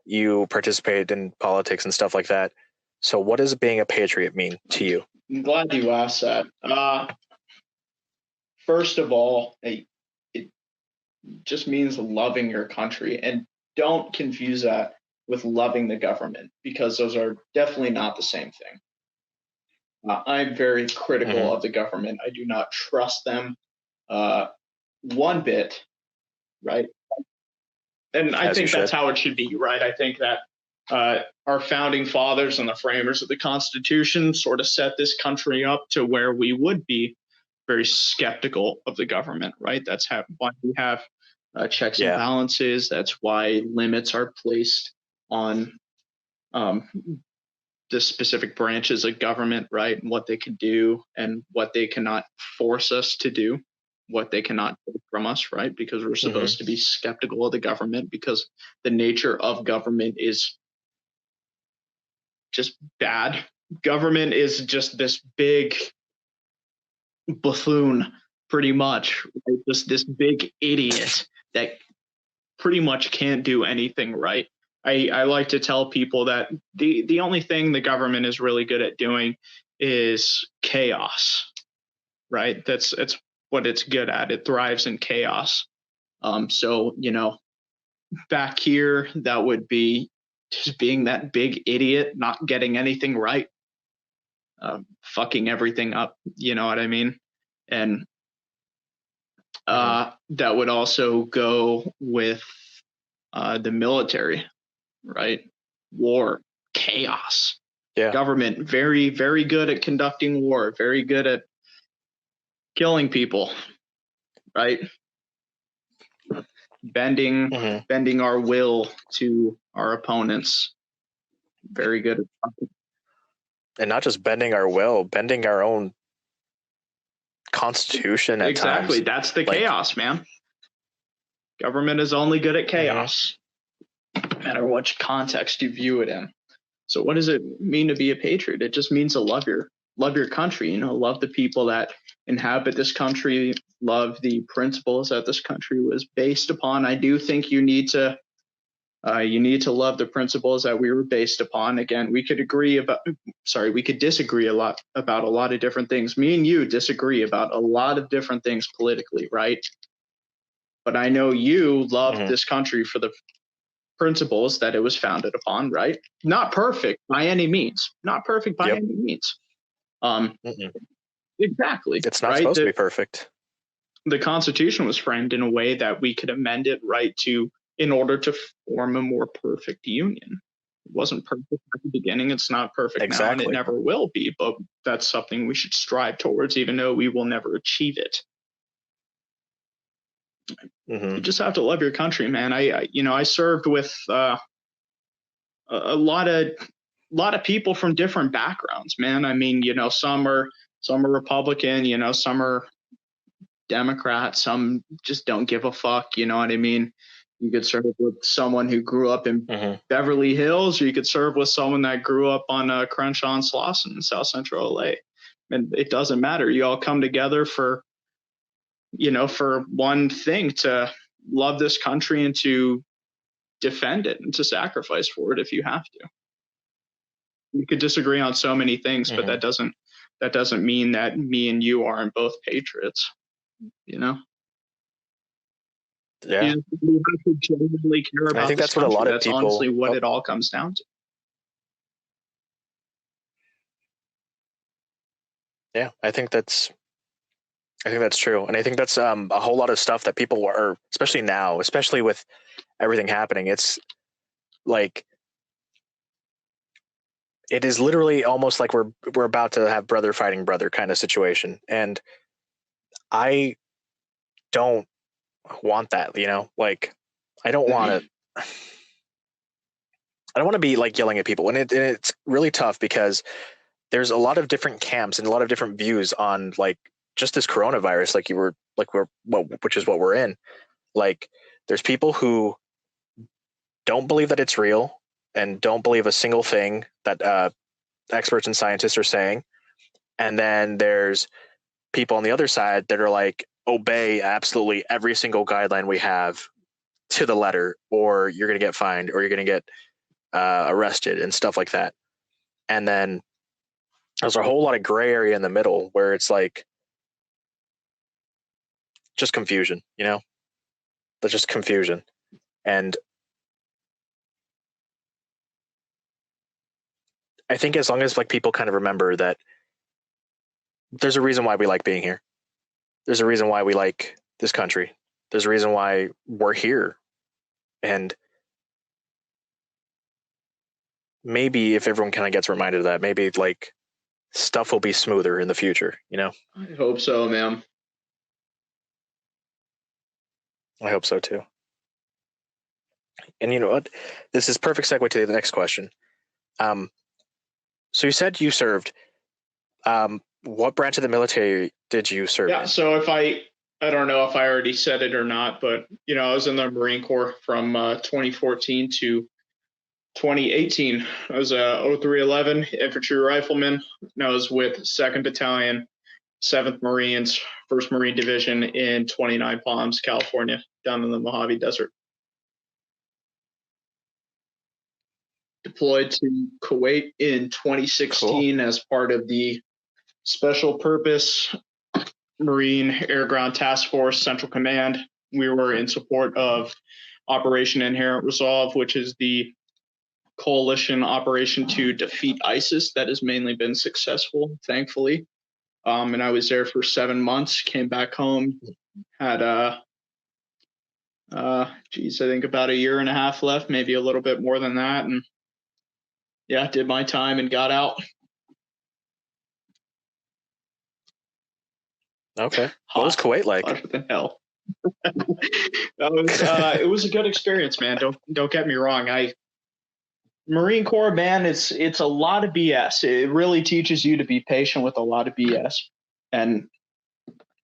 you participate in politics and stuff like that. So, what does being a patriot mean to you? I'm glad you asked that. First of all, it just means loving your country, and don't confuse that with loving the government, because those are definitely not the same thing. I'm very critical of the government. I do not trust them one bit, right? And I think that's how it should be, right? I think that our founding fathers and the framers of the Constitution sort of set this country up to where we would be very skeptical of the government, right? That's why we have checks and balances. That's why limits are placed on um, the specific branches of government, right? And what they can do and what they cannot force us to do, what they cannot take from us, right? Because we're supposed to be skeptical of the government, because the nature of government is just bad. Government is just this big buffoon, pretty much, right? Just this big idiot that pretty much can't do anything right. I like to tell people that the only thing the government is really good at doing is chaos, right? That's what it's good at. It thrives in chaos. So, back here, that would be just being that big idiot, not getting anything right, fucking everything up. You know what I mean? And that would also go with the military, right? War, chaos. Yeah. Government, very, very good at conducting war, very good at killing people, right? Bending our will to our opponents. Very good at. And not just bending our will, bending our own constitution at exactly. times. That's the chaos, man. Government is only good at chaos, no matter which context you view it in. So what does it mean to be a patriot? It just means to love your country, love the people that inhabit this country, love the principles that this country was based upon. I do think you need to love the principles that we were based upon. Again, we could disagree a lot about a lot of different things. Me and you disagree about a lot of different things politically, right? But I know you love this country for the principles that it was founded upon, right? Not perfect by any means. Any means. Exactly. It's not supposed to be perfect. The Constitution was framed in a way that we could amend it, right, in order to form a more perfect union. It wasn't perfect at the beginning. It's not perfect now, and it never will be. But that's something we should strive towards, even though we will never achieve it. You just have to love your country, man. I served with a lot of people from different backgrounds, man. I mean, some are Republican, some are Democrat, some just don't give a fuck. You know what I mean? You could serve with someone who grew up in Beverly Hills, or you could serve with someone that grew up on Crenshaw and Slauson in South Central LA. And it doesn't matter. You all come together for one thing, to love this country and to defend it and to sacrifice for it if you have to. You could disagree on so many things, but that doesn't mean that me and you aren't both patriots, Yeah. You have to genuinely care And I about think this that's what a country. lot of That's people. honestly what it all comes down to. Yeah, I think that's true, and I think that's a whole lot of stuff that people are, especially now, especially with everything happening. It's like it is literally almost like we're about to have brother fighting brother kind of situation, and I don't want that. Like I don't want to. I don't want to be like yelling at people, and it's really tough because there's a lot of different camps and a lot of different views on like just this coronavirus, which is what we're in. Like, there's people who don't believe that it's real and don't believe a single thing that experts and scientists are saying. And then there's people on the other side that are like, obey absolutely every single guideline we have to the letter, or you're going to get fined, or you're going to get arrested and stuff like that. And then there's a whole lot of gray area in the middle where it's like just confusion, There's just confusion. And I think as long as like people kind of remember that there's a reason why we like being here. There's a reason why we like this country. There's a reason why we're here. And maybe if everyone kind of gets reminded of that, maybe like stuff will be smoother in the future, I hope so, man. I hope so too. And you know what? This is perfect segue to the next question. So you said you served. What branch of the military did you serve in? So I don't know if I already said it or not, but I was in the Marine Corps from 2014 to 2018. I was a 0311 infantry rifleman, and I was with 2nd Battalion, 7th Marines, 1st Marine Division in 29 Palms, California, down in the Mojave Desert. Deployed to Kuwait in 2016 as part of the Special Purpose Marine Air Ground Task Force Central Command. We were in support of Operation Inherent Resolve, which is the coalition operation to defeat ISIS that has mainly been successful, thankfully. And I was there for 7 months, came back home, had I think about a year and a half left, maybe a little bit more than that. And yeah, did my time and got out. Okay. What was Kuwait like? Hotter than hell. It was a good experience, man. Don't get me wrong. Marine Corps, man, it's a lot of BS. It really teaches you to be patient with a lot of BS. And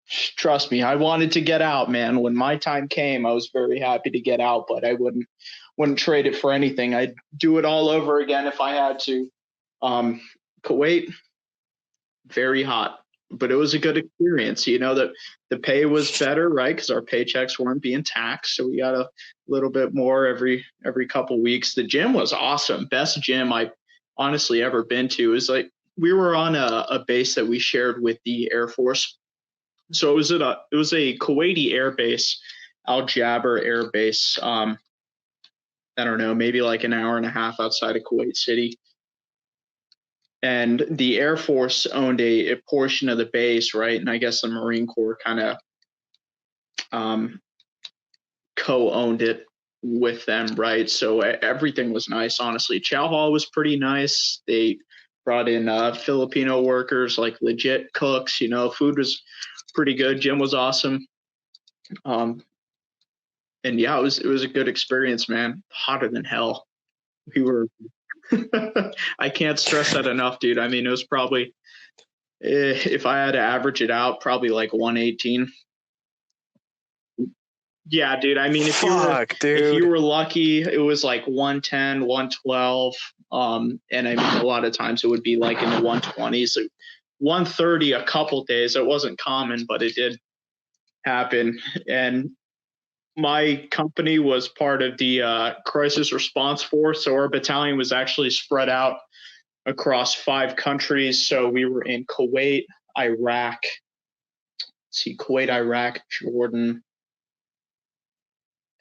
trust me, I wanted to get out, man. When my time came, I was very happy to get out, but I wouldn't trade it for anything. I'd do it all over again if I had to. Kuwait, very hot, but it was a good experience. That the pay was better, right? Because our paychecks weren't being taxed, so we got a little bit more every couple weeks. The gym was awesome, best gym I've honestly ever been to. It was like we were on a base that we shared with the Air Force, so it was a Kuwaiti air base, Al Jaber Air Base. I don't know, maybe like an hour and a half outside of Kuwait City. And the Air Force owned a portion of the base, right? And I guess the Marine Corps kind of co-owned it with them, right? So everything was nice, honestly. Chow Hall was pretty nice. They brought in Filipino workers, like legit cooks. Food was pretty good. Gym was awesome. And yeah, it was a good experience, man. Hotter than hell. We were. I can't stress that enough, dude. I mean, it was probably, if I had to average it out, probably like 118. Yeah, dude. I mean, if you were lucky, it was like 110, 112. And I mean, a lot of times it would be like in the 120s, 130 a couple days. It wasn't common, but it did happen. And my company was part of the crisis response force. So our battalion was actually spread out across 5 countries. So we were in Kuwait, Iraq, Jordan,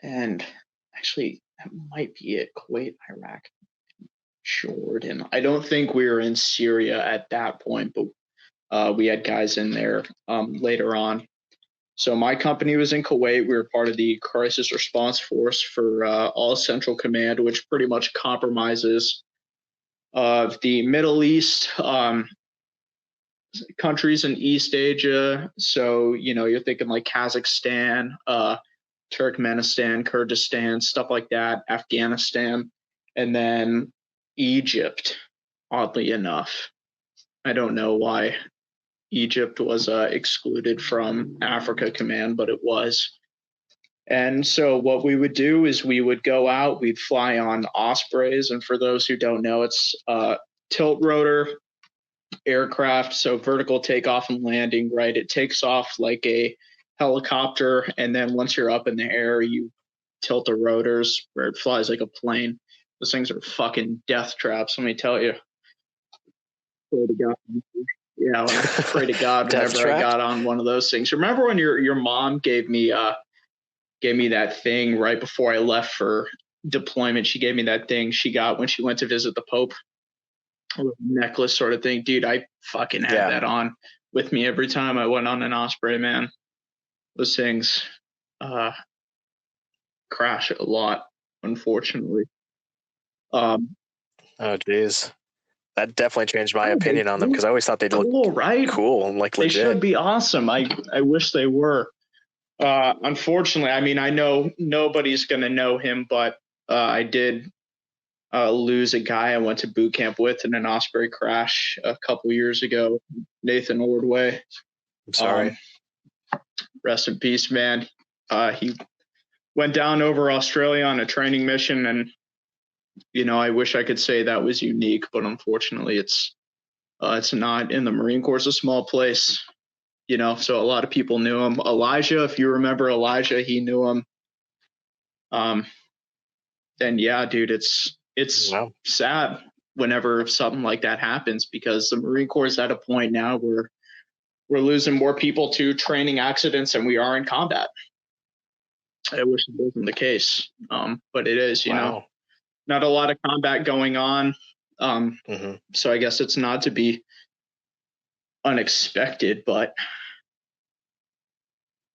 and actually that might be it. Kuwait, Iraq, Jordan. I don't think we were in Syria at that point, but we had guys in there later on. So my company was in Kuwait. We were part of the crisis response force for all Central Command, which pretty much compromises the Middle East, countries in East Asia. So, you're thinking like Kazakhstan, Turkmenistan, Kyrgyzstan, stuff like that, Afghanistan, and then Egypt, oddly enough. I don't know why Egypt was excluded from Africa Command, but it was. And so what we would do is we would go out, we'd fly on Ospreys. And for those who don't know, it's tilt rotor aircraft, so vertical takeoff and landing, right? It takes off like a helicopter, and then once you're up in the air, you tilt the rotors where it flies like a plane. Those things are fucking death traps, let me tell you. Pray to God. Yeah, I pray to God whenever I got on one of those things. Remember when your mom gave me that thing right before I left for deployment? She gave me that thing she got when she went to visit the Pope. A necklace sort of thing. Dude, I fucking had that on with me every time I went on an Osprey, man. Those things crash a lot, unfortunately. Oh, geez. That definitely changed my opinion on them, because I always thought they'd look cool and like legit. They should be awesome. I wish they were. Unfortunately, I mean, I know nobody's going to know him, but I did lose a guy I went to boot camp with in an Osprey crash a couple years ago, Nathan Ordway. I'm sorry. Rest in peace, man. He went down over Australia on a training mission, and I wish I could say that was unique, but unfortunately it's not. In the Marine Corps, it's a small place, so a lot of people knew him. Elijah, if you remember Elijah, he knew him. Then yeah, dude, it's sad whenever something like that happens, because the Marine Corps is at a point now where we're losing more people to training accidents than we are in combat. I wish it wasn't the case, but it is. Not a lot of combat going on, so I guess it's not to be unexpected. But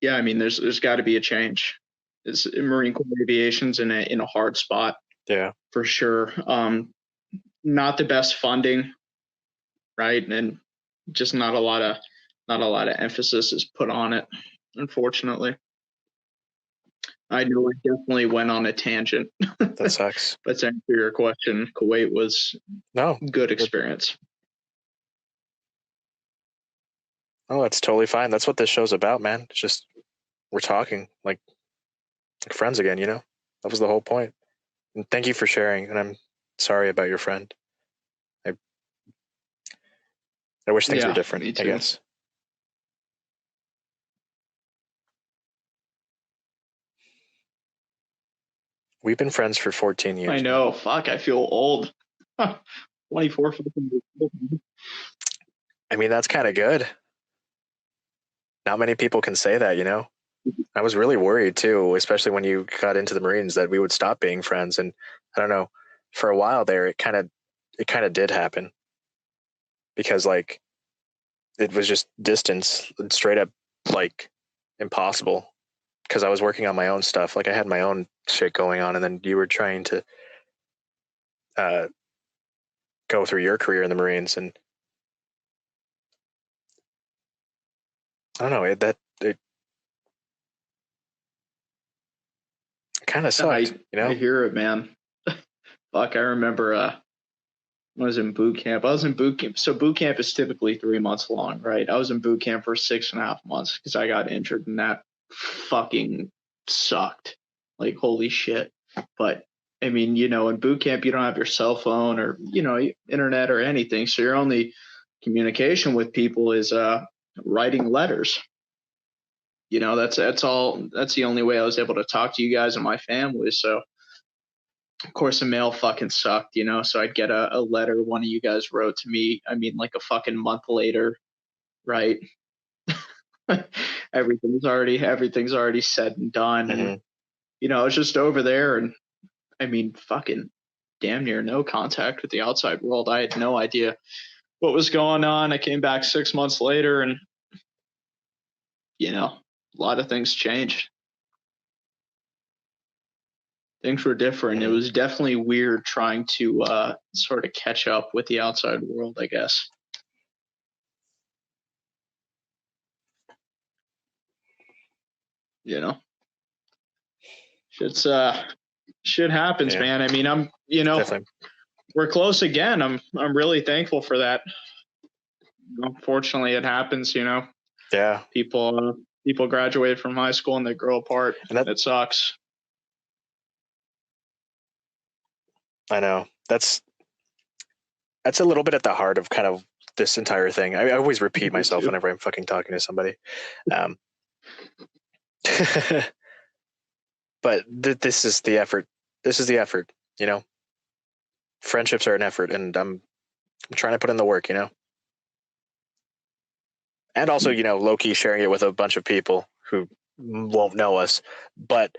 yeah, I mean, there's got to be a change. Marine Corps aviation's in a hard spot. Yeah, for sure. Not the best funding, right, and just not a lot of emphasis is put on it, unfortunately. I know I definitely went on a tangent. That sucks. But to answer your question, Kuwait was good experience. Oh, that's totally fine. That's what this show's about, man. It's just we're talking like friends again, That was the whole point. And thank you for sharing. And I'm sorry about your friend. I wish things were different, I guess. We've been friends for 14 years. I know. Fuck, I feel old. 24. I mean, that's kind of good. Not many people can say that, I was really worried too, especially when you got into the Marines, that we would stop being friends. And I don't know, for a while there, it kind of did happen, because like it was just distance, straight up like impossible, because I was working on my own stuff. Like I had my own shit going on, and then you were trying to go through your career in the Marines, and I don't know, it kind of sucked. I hear it, man. Fuck, I remember I was in boot camp. So boot camp is typically 3 months long, right? I was in boot camp for 6.5 months because I got injured, and that fucking sucked. Like, holy shit. But I mean, in boot camp, you don't have your cell phone or, internet or anything. So your only communication with people is writing letters. That's all. That's the only way I was able to talk to you guys and my family. So of course the mail fucking sucked, so I'd get a letter one of you guys wrote to me. I mean, like a fucking month later, right? everything's already said and done. And I was just over there, and I mean, fucking damn near no contact with the outside world. I had no idea what was going on. I came back 6 months later, and a lot of things changed. Things were different. It was definitely weird trying to sort of catch up with the outside world, I guess. Shit happens, man. I mean, Definitely. we're close again. I'm really thankful for that. Unfortunately, it happens. Yeah. People graduate from high school and they grow apart. And it sucks. I know. That's a little bit at the heart of kind of this entire thing. I always repeat myself whenever I'm fucking talking to somebody. But this is the effort. This is the effort, Friendships are an effort, and I'm trying to put in the work, And also, low-key sharing it with a bunch of people who won't know us. But,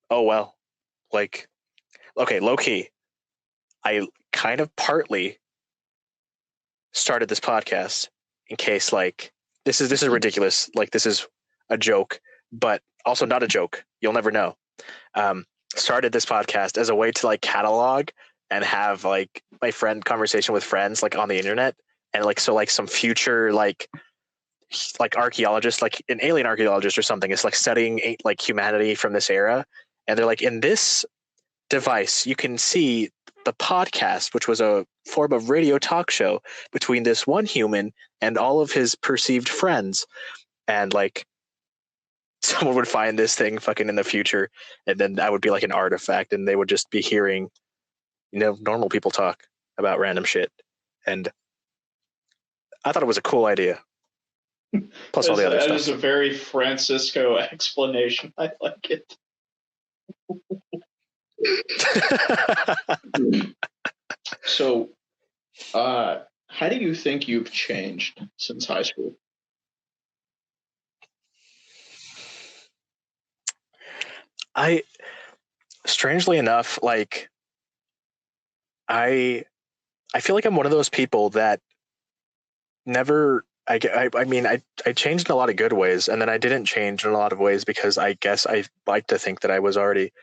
oh well. Like, okay, low-key, I kind of partly started this podcast in case, this is ridiculous. This is a joke, but also not a joke. You'll never know. Started this podcast as a way to catalog and have my friend conversation with friends on the internet, and some future archaeologist, an alien archaeologist or something, is studying humanity from this era, and they're in this device you can see the podcast, which was a form of radio talk show between this one human and all of his perceived friends, and someone would find this thing fucking in the future, and then that would be an artifact, and they would just be hearing, normal people talk about random shit. And I thought it was a cool idea. Plus all the other stuff. That is a very Francisco explanation. I like it. So, how do you think you've changed since high school? Strangely enough, I feel like I'm one of those people that never, I mean, I changed in a lot of good ways, and then I didn't change in a lot of ways because I guess I like to think that I was already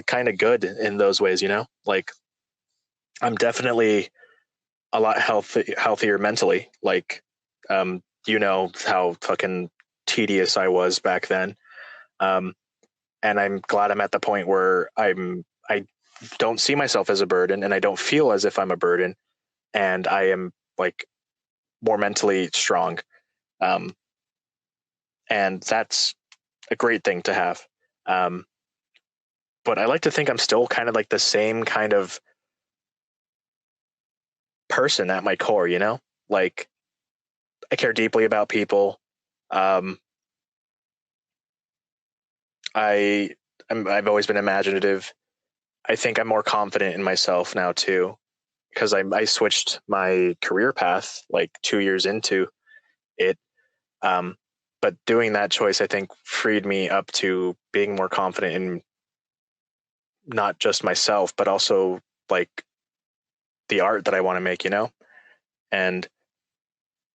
kind of good in those ways, I'm definitely a lot healthier mentally. How fucking tedious I was back then. And I'm glad I'm at the point where I don't see myself as a burden, and I don't feel as if I'm a burden, and I am more mentally strong. And that's a great thing to have. But I like to think I'm still kind of the same kind of person at my core, I care deeply about people. I've always been imaginative. I think I'm more confident in myself now too, because I switched my career path 2 years into it. But doing that choice, I think, freed me up to being more confident in not just myself, but also the art that I want to make, and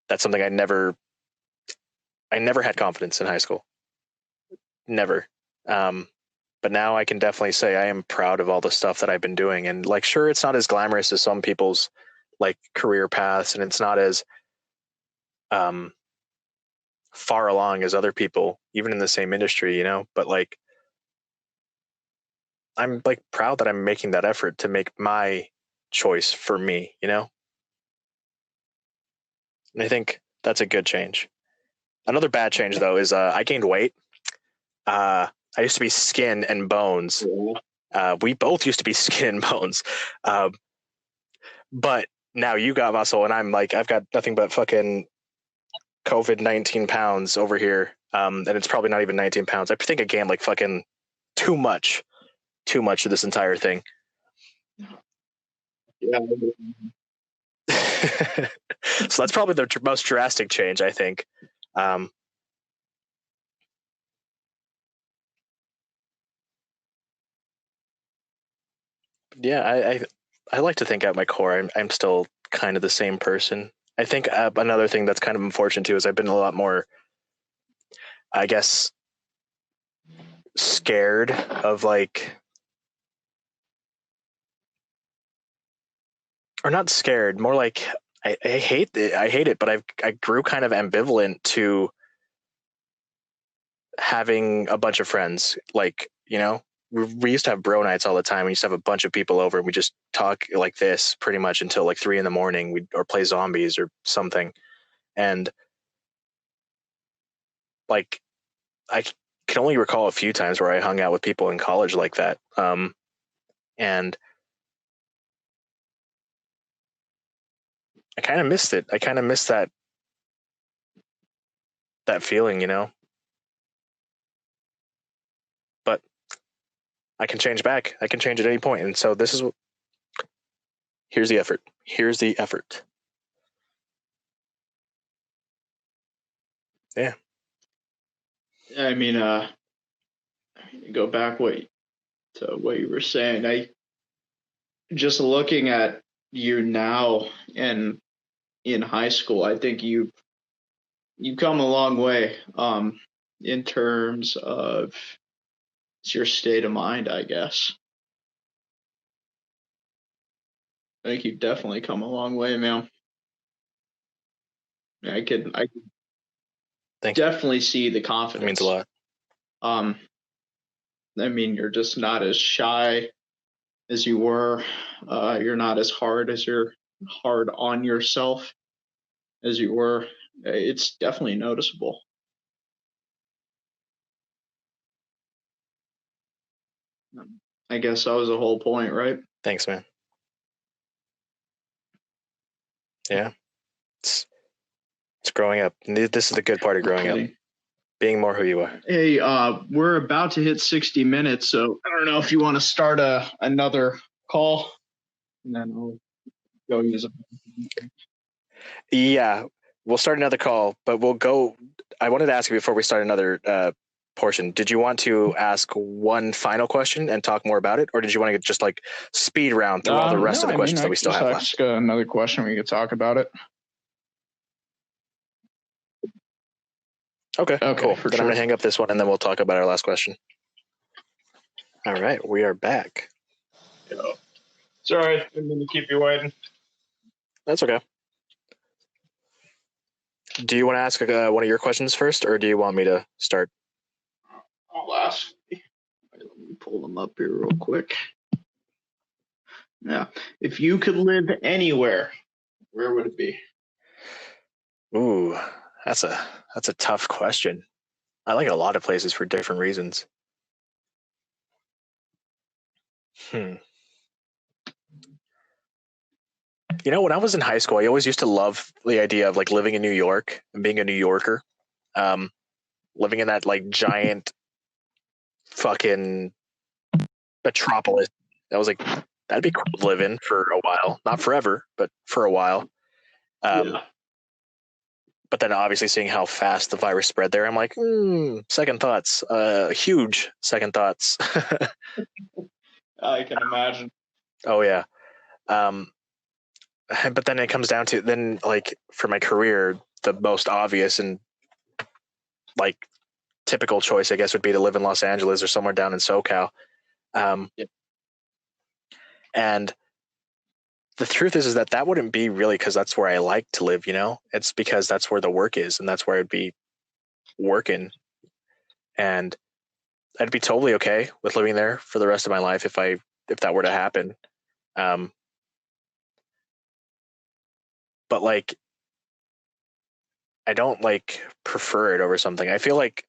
that's something I never had confidence in high school. Never. But now I can definitely say I am proud of all the stuff that I've been doing. And sure, it's not as glamorous as some people's career paths, and it's not as far along as other people, even in the same industry, but I'm proud that I'm making that effort to make my choice for me, And I think that's a good change. Another bad change though is I gained weight. I used to be skin and bones. We both used to be skin and bones. But now you got muscle, and I'm I've got nothing but fucking COVID 19 pounds over here. And it's probably not even 19 pounds. I think I gained fucking too much of this entire thing. Yeah. So that's probably the most drastic change, I think. yeah, I like to think at my core I'm still kind of the same person. I think another thing that's kind of unfortunate too is I've been a lot more, I guess, scared of like, or not scared, more like I hate it. I hate it, but I grew kind of ambivalent to having a bunch of friends. Like, we used to have bro nights all the time. We used to have a bunch of people over and we just talk like this pretty much until like 3 a.m. or play zombies or something. And like, I can only recall a few times where I hung out with people in college like that. And I kind of missed it. I kind of missed that feeling, but I can change back. I can change at any point. And so here's the effort. Here's the effort. Yeah. I mean, go back to what you were saying. I just looking at you now and in high school, I think you've come a long way in terms of your state of mind, I guess. I think you've definitely come a long way, man. I could Thank you. definitely see the That confidence. means a lot. I mean, you're just not as shy as you were. You're not as hard on yourself as you were. It's definitely noticeable. I guess that was the whole point, right? Thanks, man. Yeah. It's growing up. This is the good part of growing up. Being more who you are. Hey, we're about to hit 60 minutes, so I don't know if you want to start another call, and then I'll go use it. Yeah, we'll start another call, but we'll go. I wanted to ask you before we start another portion. Did you want to ask one final question and talk more about it, or did you want to just like speed round through all the rest of the questions that we still have left? Ask another question. We could talk about it. Okay, cool. Then I'm going to hang up this one and then we'll talk about our last question. All right, we are back. Sorry, didn't mean to keep you waiting. That's okay. Do you want to ask one of your questions first, or do you want me to start? I'll ask. Let me pull them up here real quick. Yeah, if you could live anywhere, where would it be? Ooh, that's a tough question. I like a lot of places for different reasons. When I was in high school, I always used to love the idea of like living in New York and being a New Yorker, living in that like giant fucking metropolis. I was like, that'd be cool to live in for a while, not forever, but for a while. Yeah. But then obviously seeing how fast the virus spread there, I'm like, second thoughts, huge second thoughts. I can imagine. Oh yeah. But then it comes down to then like for my career, the most obvious and like typical choice, I guess, would be to live in Los Angeles or somewhere down in SoCal. And the truth is that wouldn't be really because that's where I like to live, It's because that's where the work is and that's where I'd be working. And I'd be totally okay with living there for the rest of my life if that were to happen. But like, I don't like prefer it over something. I feel like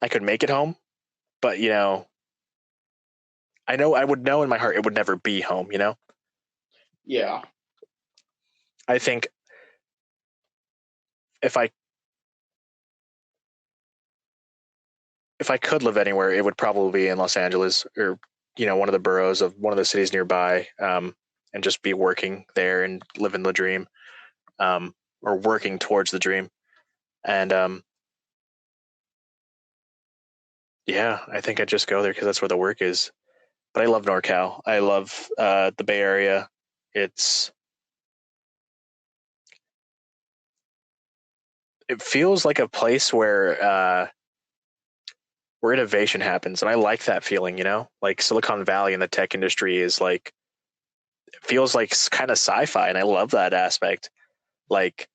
I could make it home, but I know I would know in my heart it would never be home, Yeah. I think if I could live anywhere, it would probably be in Los Angeles or one of the boroughs of one of the cities nearby, and just be working there and living the dream, or working towards the dream. And Yeah, I think I'd just go there because that's where the work is. But I love NorCal. I love the Bay Area. It feels like a place where innovation happens, and I like that feeling. Like Silicon Valley and the tech industry is like, it feels like kind of sci-fi, and I love that aspect. Like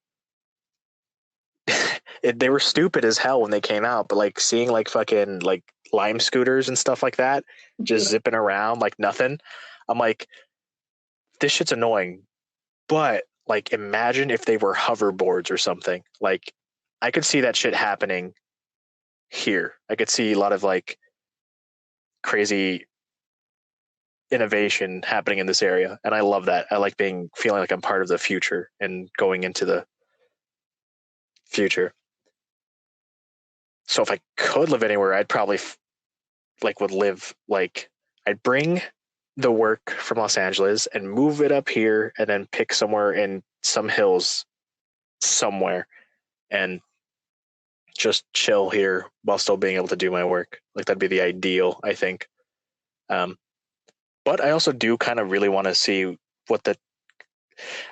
they were stupid as hell when they came out, but like seeing like fucking like Lime scooters and stuff like that just zipping around like nothing, I'm like, this shit's annoying. But like, imagine if they were hoverboards or something. Like, I could see that shit happening here. I could see a lot of like crazy innovation happening in this area, and I love that. I like feeling like I'm part of the future and going into the future. So if I could live anywhere, I'd probably would live like, I'd bring the work from Los Angeles and move it up here, and then pick somewhere in some hills somewhere and just chill here while still being able to do my work. Like, that'd be the ideal, I think. Um, but I also do kind of really want to see what the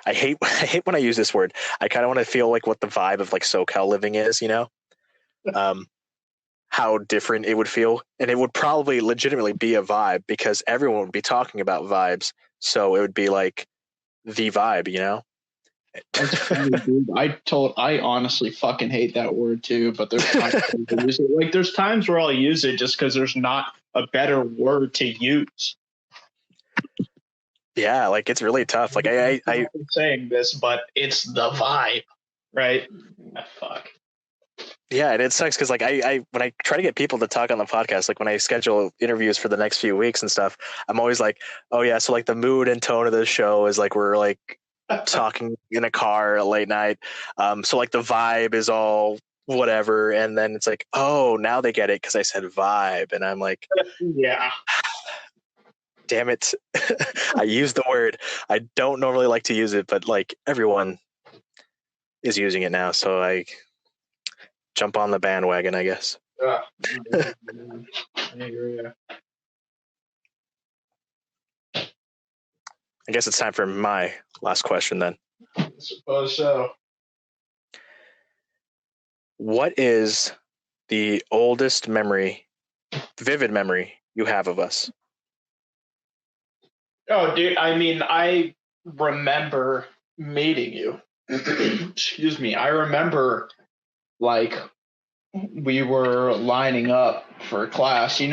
I hate I hate when I use this word. I kind of want to feel like what the vibe of like SoCal living is, um, how different it would feel, and it would probably legitimately be a vibe because everyone would be talking about vibes. So it would be like the vibe. That's funny, dude. I honestly fucking hate that word too, but there's times where I use it. Like there's times where I'll use it just because there's not a better word to use. Yeah, like it's really tough. Like I'm saying this, but it's the vibe, right? Fuck. yeah, and it sucks because like I when I try to get people to talk on the podcast, like when I schedule interviews for the next few weeks and stuff, I'm always like, oh yeah, so like the mood and tone of the show is like we're like talking in a car late night. So like the vibe is all whatever, and then it's like, oh, now they get it because I said vibe, and I'm like, Yeah. damn it, I used the word. I don't normally like to use it, but like everyone is using it now, so I jump on the bandwagon, I guess. I agree. I guess it's time for my last question then. I suppose so. What is the oldest memory, vivid memory you have of us? Oh, dude. I mean, I remember meeting you. Excuse me. I remember like we were lining up for class. Fucking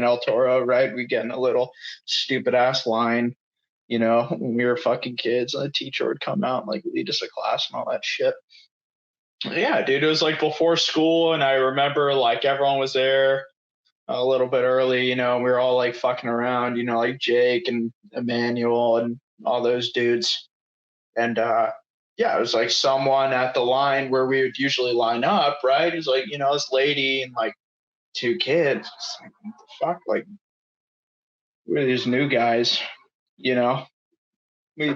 El Toro, right? We get in a little stupid ass line. When we were fucking kids, and the teacher would come out and like lead us to class and all that shit. Yeah, dude, it was like before school, and I remember like everyone was there a little bit early. We were all like fucking around. Like Jake and Emmanuel and all those dudes. And yeah, it was like someone at the line where we would usually line up, right? It was like, this lady and like two kids. Like, what the fuck? Like, who are these new guys? You know, we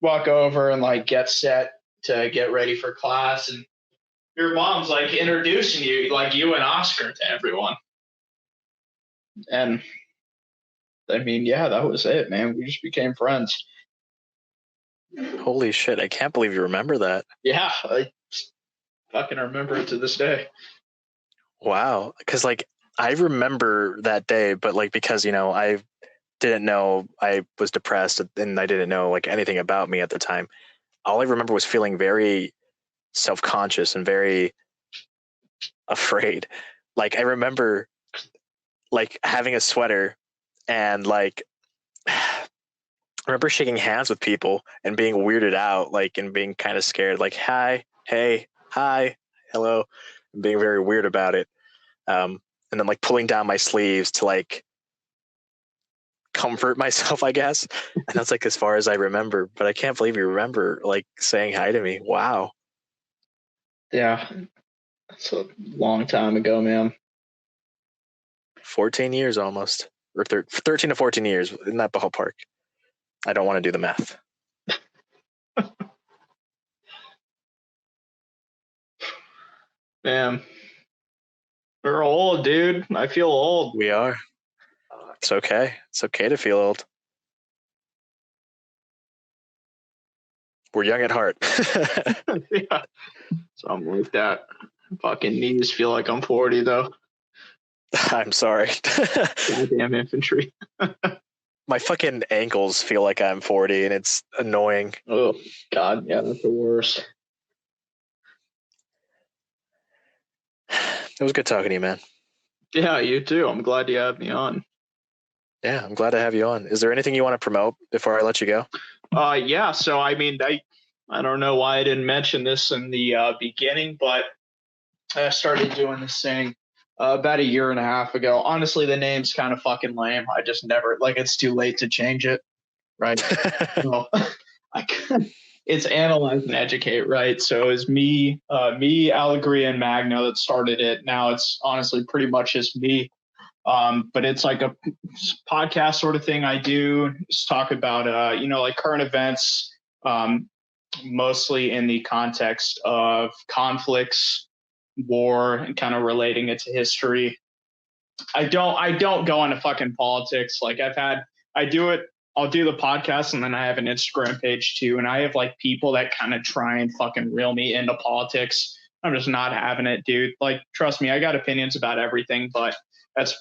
walk over and like get set to get ready for class. And your mom's like introducing you, like you and Oscar, to everyone. And I mean, yeah, that was it, man. We just became friends. Holy shit, I can't believe you remember that. Yeah, I fucking remember it to this day. Wow. Because like I remember that day, but like because I didn't know I was depressed and I didn't know like anything about me at the time. All I remember was feeling very self-conscious and very afraid. Like I remember like having a sweater and like I remember shaking hands with people and being weirded out, like, and being kind of scared, like, hi, hey, hi, hello, and being very weird about it. And then like pulling down my sleeves to like comfort myself, I guess. And that's like as far as I remember, but I can't believe you remember like saying hi to me. Wow. Yeah, it's a long time ago, man. 14 years almost, or 13 to 14 years in that ballpark. I don't want to do the math. Man, We're old, dude. I feel old. We are. It's okay. It's okay to feel old. We're young at heart. Yeah. Something like that. Fucking knees feel like I'm 40 though. I'm sorry. Goddamn infantry. My fucking ankles feel like I'm 40 and it's annoying. Oh God, yeah, that's the worst. It was good talking to you, man. Yeah, you too. I'm glad you had me on. Yeah, I'm glad to have you on. Is there anything you want to promote before I let you go? Yeah. So I mean, I don't know why I didn't mention this in the beginning, but I started doing this thing about a year and a half ago. Honestly, the name's kind of fucking lame. I just never it's too late to change it, right? So it's analyze and educate, right? So it's me, Allegria, and Magno that started it. Now it's honestly pretty much just me. But it's like a podcast sort of thing I do. Just talk about like current events, mostly in the context of conflicts, war, and kind of relating it to history. I don't go into fucking politics. Like I do it. I'll do the podcast and then I have an Instagram page too. And I have like people that kind of try and fucking reel me into politics. I'm just not having it, dude. Like, trust me, I got opinions about everything, but that's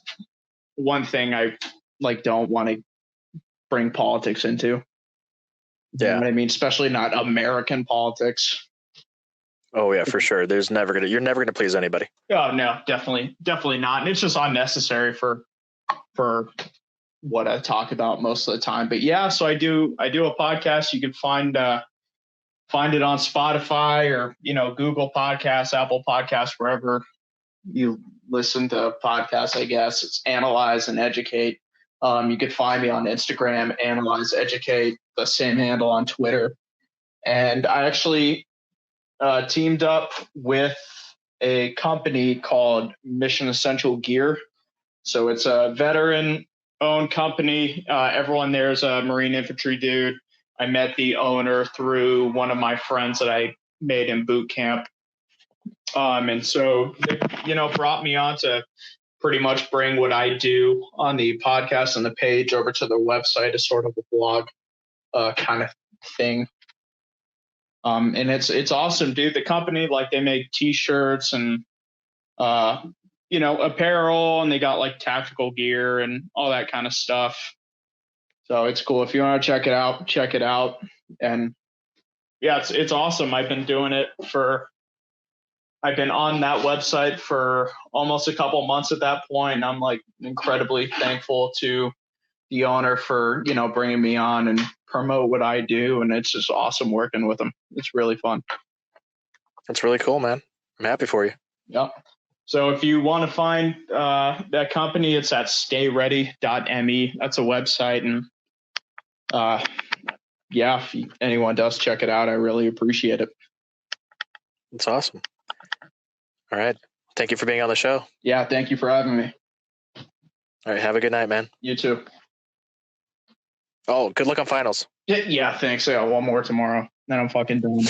one thing I like don't want to bring politics into. You know what I mean? Especially not American politics. Oh yeah, for sure. You're never gonna please anybody. Oh no, definitely not. And it's just unnecessary for what I talk about most of the time. But yeah, so I do a podcast. You can find it on Spotify or Google Podcasts, Apple Podcasts, wherever you listen to podcasts. I guess it's Analyze and Educate. You could find me on Instagram, Analyze Educate, the same handle on Twitter. And I actually teamed up with a company called Mission Essential Gear. So it's a veteran-owned company. Everyone there is a Marine infantry dude. I met the owner through one of my friends that I made in boot camp. And so they, brought me on to pretty much bring what I do on the podcast and the page over to the website as sort of a blog kind of thing. And it's awesome, dude. The company, like, they make t-shirts and apparel, and they got like tactical gear and all that kind of stuff. So it's cool. If you want to check it out. And yeah, it's awesome. I've been on that website for almost a couple months at that point. And I'm like incredibly thankful to the owner for, bringing me on and promote what I do. And it's just awesome working with them. It's really fun. That's really cool, man. I'm happy for you. Yep. So if you want to find that company, it's at stayready.me. That's a website. And if anyone does check it out, I really appreciate it. That's awesome. All right. Thank you for being on the show. Yeah, thank you for having me. All right. Have a good night, man. You too. Oh, good luck on finals. Yeah, thanks. I got one more tomorrow. Then I'm fucking done.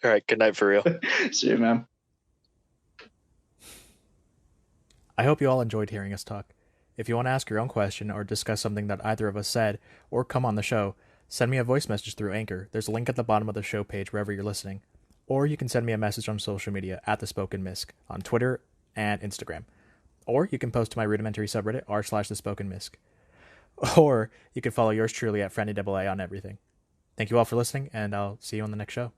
All right. Good night for real. See you, man. I hope you all enjoyed hearing us talk. If you want to ask your own question or discuss something that either of us said or come on the show, send me a voice message through Anchor. There's a link at the bottom of the show page wherever you're listening. Or you can send me a message on social media at The Spoken Misc on Twitter and Instagram. Or you can post to my rudimentary subreddit r/The Spoken Misc. Or you can follow yours truly at FriendlyAA on everything. Thank you all for listening, and I'll see you on the next show.